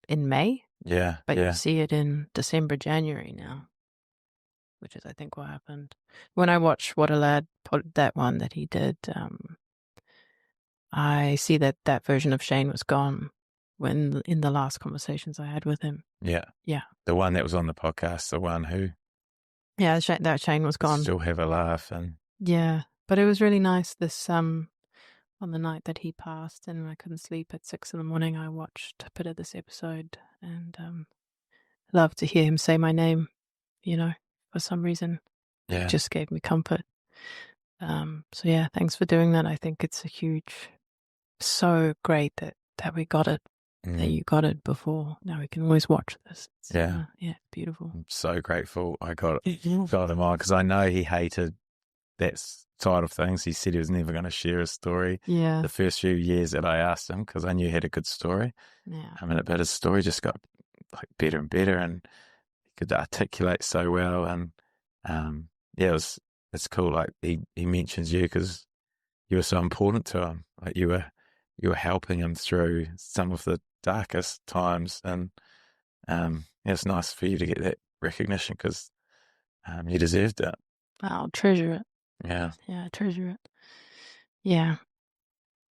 in May. Yeah. But you see it in December, January now, which is, I think, what happened. When I watched What a Lad, that one that he did, I see that version of Shane was gone when in the last conversations I had with him. Yeah. Yeah. The one that was on the podcast, the one who... Yeah, that Shane was gone. Still have a laugh. And yeah, but it was really nice this, on the night that he passed and I couldn't sleep at 6 a.m, I watched a bit of this episode and loved to hear him say my name, for some reason. Yeah. It just gave me comfort. So yeah, thanks for doing that. I think it's so great that we got it, that you got it before. Now we can always watch this. It's, Yeah. Beautiful. I'm so grateful I got him on because I know he hated that side of things. He said he was never going to share his story. Yeah. The first few years that I asked him because I knew he had a good story. Yeah. But his story just got like better and better, and he could articulate so well. And it's cool. Like he mentions you because you were so important to him. Like you were helping him through some of the darkest times, and it's nice for you to get that recognition because you deserved it. I'll treasure it. Yeah. Yeah, I treasure it. Yeah.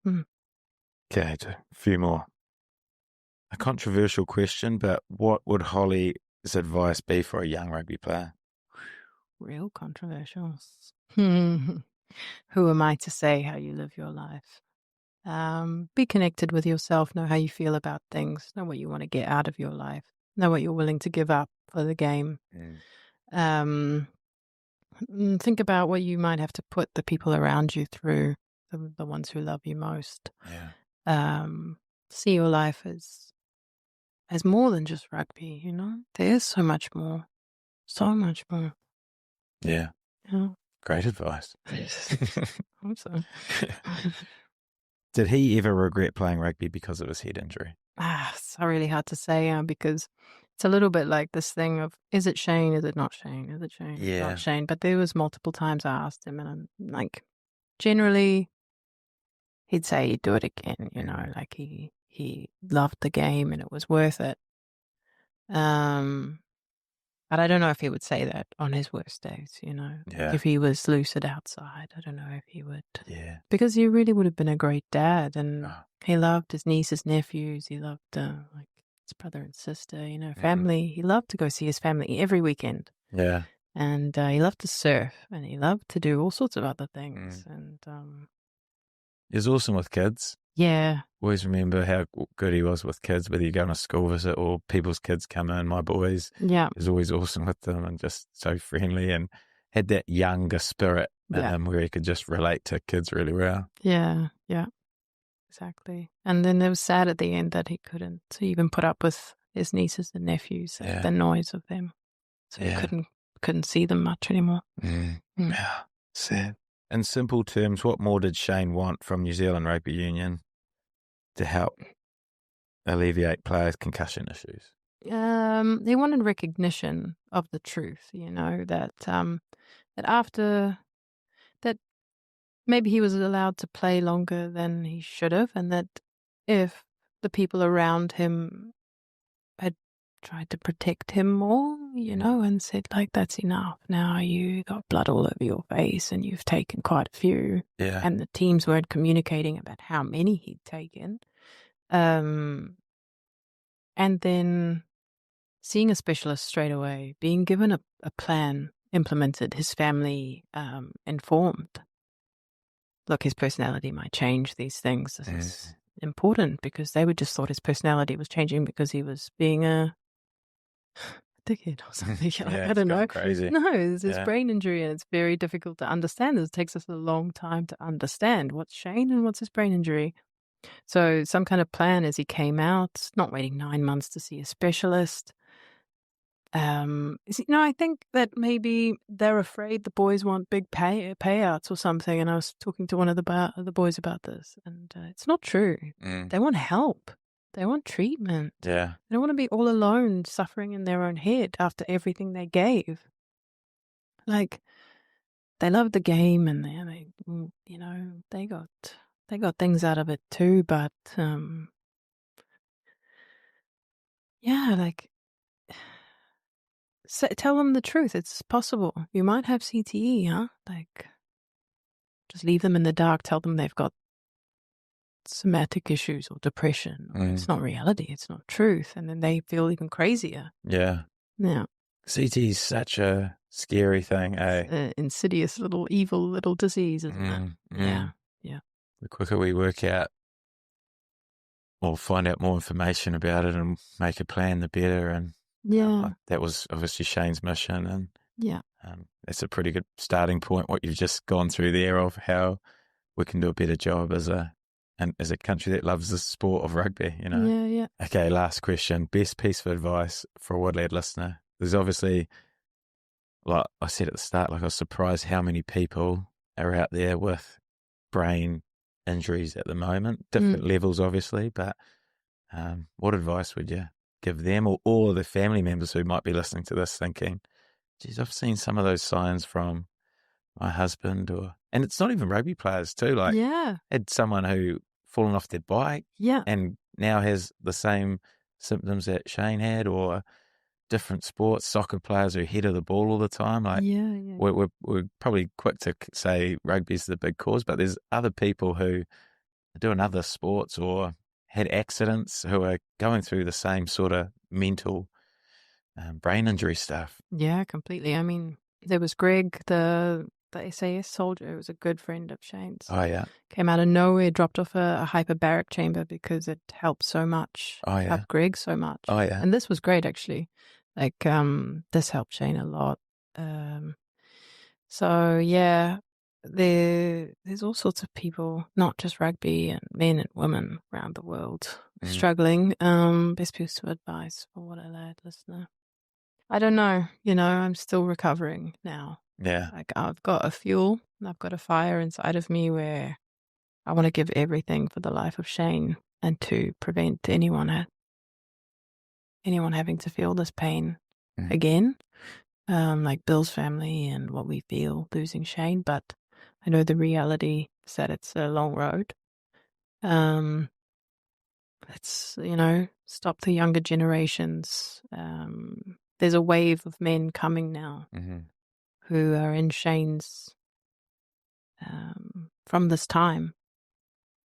Okay, a few more. A controversial question, but what would Holly's advice be for a young rugby player? Real controversial. Who am I to say how you live your life? Be connected with yourself. Know how you feel about things. Know what you want to get out of your life. Know what you're willing to give up for the game. Think about what you might have to put the people around you through, the ones who love you most. Yeah. See your life as more than just rugby, There's so much more. So much more. Yeah. Yeah. Great advice. Hope so. Did he ever regret playing rugby because of his head injury? It's really hard to say because it's a little bit like this thing of, is it Shane? Is it not Shane? Is it Shane? Is it not Shane? But there was multiple times I asked him and I'm like, generally he'd say he'd do it again, like he loved the game and it was worth it. But I don't know if he would say that on his worst days, Yeah. If he was lucid outside, I don't know if he would. Yeah. Because he really would have been a great dad and he loved his nieces, nephews. He loved like his brother and sister, family. He loved to go see his family every weekend. Yeah. And he loved to surf and he loved to do all sorts of other things. And he was awesome with kids. Yeah. Always remember how good he was with kids, whether you go on a school visit or people's kids come in, my boys. Yeah. He was always awesome with them and just so friendly and had that younger spirit in him where he could just relate to kids really well. Yeah. Yeah. exactly. And then it was sad at the end that he couldn't even put up with his nieces and nephews, Yeah. the noise of them. So he Yeah. couldn't see them much anymore. Mm. Mm. Yeah. Sad. In simple terms, what more did Shane want from New Zealand Rugby Union to help alleviate players' concussion issues? They wanted recognition of the truth, that that after that maybe he was allowed to play longer than he should have, and that if the people around him had tried to protect him more, and said, like, that's enough. Now you got blood all over your face and you've taken quite a few. Yeah. And the teams weren't communicating about how many he'd taken. And then seeing a specialist straight away, being given a plan implemented, his family informed. Look, his personality might change these things. This is important, because they would just thought his personality was changing because he was being a dickhead or something. Yeah, I it's don't know. gone crazy. No, it's his Yeah. brain injury, and it's very difficult to understand. It takes us a long time to understand what's Shane and what's his brain injury. So some kind of plan as he came out, not waiting 9 months to see a specialist. I think that maybe they're afraid the boys want big payouts or something. And I was talking to one of the boys about this, and it's not true. They want help. They want treatment. Yeah. They don't want to be all alone, suffering in their own head after everything they gave. Like, they love the game, and they got things out of it too. But yeah, like, tell them the truth. It's possible. You might have CTE, huh? Like, just leave them in the dark. Tell them they've got somatic issues or depression. It's not reality. It's not truth. And then they feel even crazier. Yeah. Yeah. CT is such a scary thing, eh? Insidious evil little disease, isn't it? Yeah. Yeah. The quicker we work out or find out more information about it and make a plan, the better. And Yeah. that was obviously Shane's mission. And Yeah. that's a pretty good starting point, what you've just gone through there, of how we can do a better job as a country that loves the sport of rugby, Yeah. Yeah. Okay, last question. Best piece of advice for a Woodlad listener. There's obviously, like I said at the start, like I was surprised how many people are out there with brain injuries at the moment. Different levels, obviously, but what advice would you give them, or all of the family members who might be listening to this thinking, geez, I've seen some of those signs from my husband, and it's not even rugby players too. Like, Yeah. had someone who fallen off their bike Yeah. and now has the same symptoms that Shane had, or different sports, soccer players who head of the ball all the time. Like, Yeah. Yeah. we're probably quick to say rugby's the big cause, but there's other people who are doing other sports or had accidents who are going through the same sort of mental brain injury stuff. Yeah, completely. I mean, there was Greg, the SAS soldier, who was a good friend of Shane's. Oh, yeah. Came out of nowhere, dropped off a hyperbaric chamber because it helped so much. Oh, yeah. Helped Greg so much. Oh, yeah. And this was great, actually. Like, this helped Shane a lot. So, yeah, there's all sorts of people, not just rugby, and men and women around the world struggling. Best piece of advice for what a lad listener. I don't know. I'm still recovering now. Yeah. Like, I've got a fuel and I've got a fire inside of me where I want to give everything for the life of Shane and to prevent anyone having to feel this pain again. Like Bill's family and what we feel losing Shane, but I know the reality is that it's a long road. Let's, stop the younger generations. There's a wave of men coming now who are in Shane's, from this time.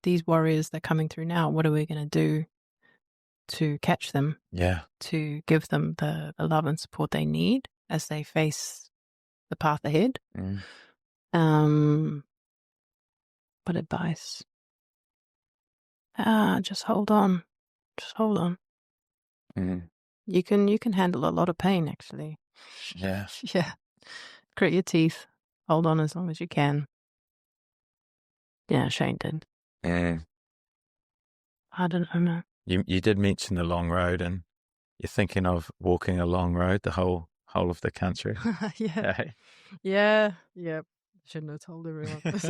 These warriors that are coming through now, what are we going to do to catch them? Yeah. To give them the love and support they need as they face the path ahead. What advice? Just hold on. Just hold on. You can handle a lot of pain, actually. Yeah. Yeah. Grit your teeth. Hold on as long as you can. Yeah, Shane did. I don't know. You did mention the long road, and you're thinking of walking a long road, the whole of the country. Yeah. Hey? Yeah. Yep. Shouldn't have told everyone this.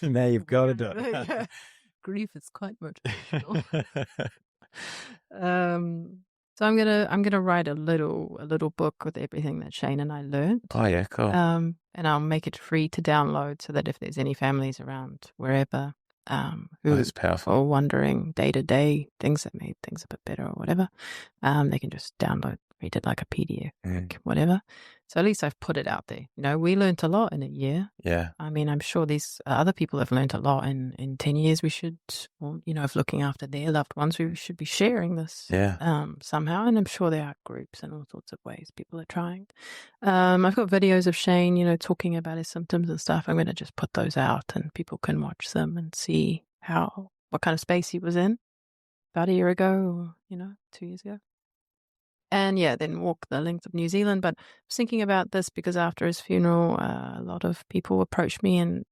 Now you've got to do Yeah. it. Grief is quite motivational. So I'm gonna write a little book with everything that Shane and I learned. Oh yeah, cool. And I'll make it free to download so that if there's any families around wherever who That's powerful. are wondering day to day things that made things a bit better or whatever, they can just download, read it like a PDF, like whatever. So at least I've put it out there. You know, we learnt a lot in a year. Yeah. I mean, I'm sure these other people have learnt a lot in 10 years. We should, well, you know, if looking after their loved ones, we should be sharing this somehow. And I'm sure there are groups and all sorts of ways people are trying. I've got videos of Shane, you know, talking about his symptoms and stuff. I'm going to just put those out and people can watch them and see what kind of space he was in about a year ago or, you know, 2 years ago. And yeah, then walk the length of New Zealand. But I was thinking about this because after his funeral, a lot of people approached me and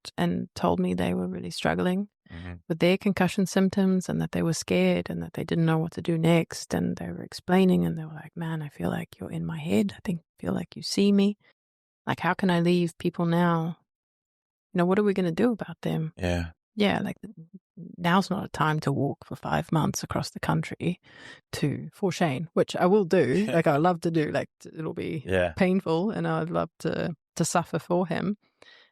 told me they were really struggling with their concussion symptoms and that they were scared and that they didn't know what to do next. And they were explaining and they were like, man, I feel like you're in my head. I feel like you see me. Like, how can I leave people now? You know, what are we going to do about them? Yeah. Yeah, like now's not a time to walk for 5 months across the country for Shane, which I will do. Like I love to do. Like it'll be painful, and I'd love to suffer for him.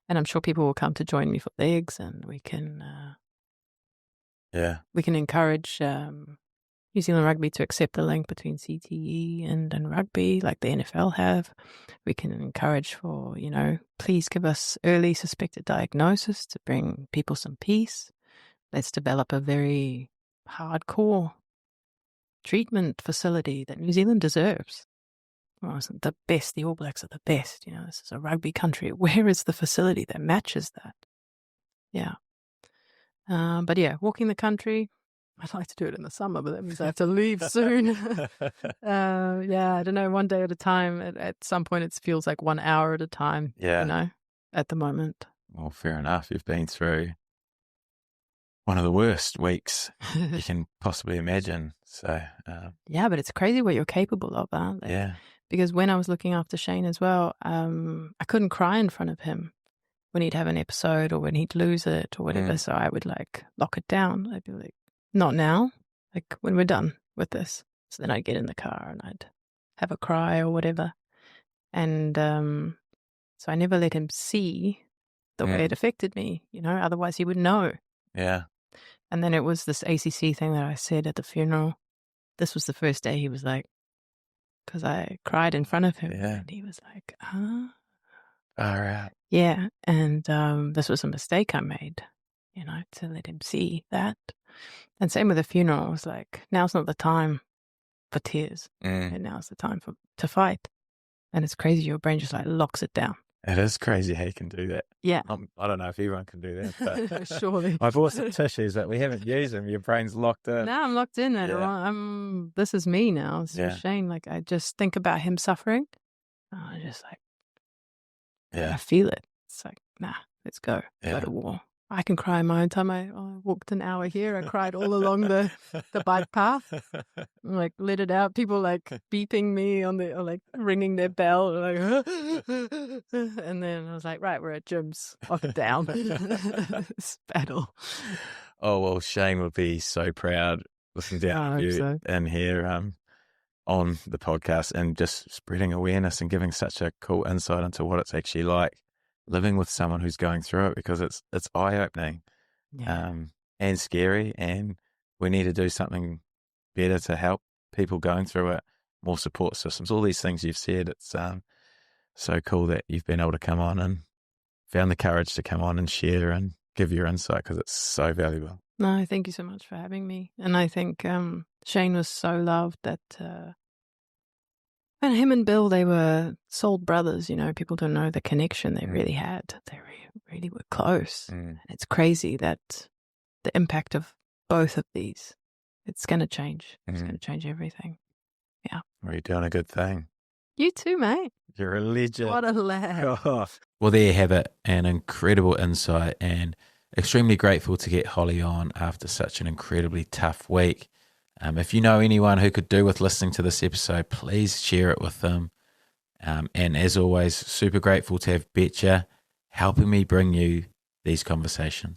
And I'm sure people will come to join me for legs, and we can encourage New Zealand Rugby to accept the link between CTE and rugby, like the NFL have. We can encourage for, you know, please give us early suspected diagnosis to bring people some peace. Let's develop a very hardcore treatment facility that New Zealand deserves. Well, isn't the best? The All Blacks are the best. You know, this is a rugby country. Where is the facility that matches that? Yeah. But yeah, walking the country, I'd like to do it in the summer, but that means I have to leave soon. Yeah, I don't know, one day at a time. At some point, it feels like 1 hour at a time, you know, at the moment. Well, fair enough. You've been through one of the worst weeks you can possibly imagine. So, yeah, but it's crazy what you're capable of, aren't they? Yeah. Because when I was looking after Shane as well, I couldn't cry in front of him when he'd have an episode or when he'd lose it or whatever. So I would like lock it down. I'd be like, not now, like when we're done with this. So then I'd get in the car and I'd have a cry or whatever. And so I never let him see the way it affected me, you know, otherwise he would know. Yeah. And then it was this ACC thing that I said at the funeral. This was the first day he was like, because I cried in front of him. Yeah. And he was like, huh? Far out. Yeah. And this was a mistake I made, you know, to let him see that. And same with the funeral. I was like, now's not the time for tears. And now's the time to fight. And it's crazy. Your brain just like locks it down. It is crazy how you can do that. Yeah. I don't know if everyone can do that. But surely. I bought some tissues that we haven't used them. Your brain's locked in. Now I'm locked in. This is me now. It's Shane. Like I just think about him suffering. I just like, I feel it. It's like, nah, let's go. Go to war. I can cry in my own time. I walked an hour here. I cried all along the bike path. Like let it out. People like beeping me or like ringing their bell. Like, and then I was like, right, we're at Jim's. Lock it down. This battle. Oh well, Shane would be so proud listening to you and here on the podcast and just spreading awareness and giving such a cool insight into what it's actually like living with someone who's going through it, because it's eye-opening and scary, and we need to do something better to help people going through it, more support systems, all these things you've said. It's so cool that you've been able to come on and found the courage to come on and share and give your insight, because it's so valuable. No, thank you so much for having me. And I think Shane was so loved that and him and Bill, they were soul brothers, you know. People don't know the connection they really had. They really were close. And it's crazy that the impact of both of these, it's going to change. It's going to change everything. Yeah. Well, you're doing a good thing. You too, mate. You're a legend. What a lad. Oh. Well, there you have it. An incredible insight and extremely grateful to get Holly on after such an incredibly tough week. If you know anyone who could do with listening to this episode, please share it with them. And as always, super grateful to have Betcha helping me bring you these conversations.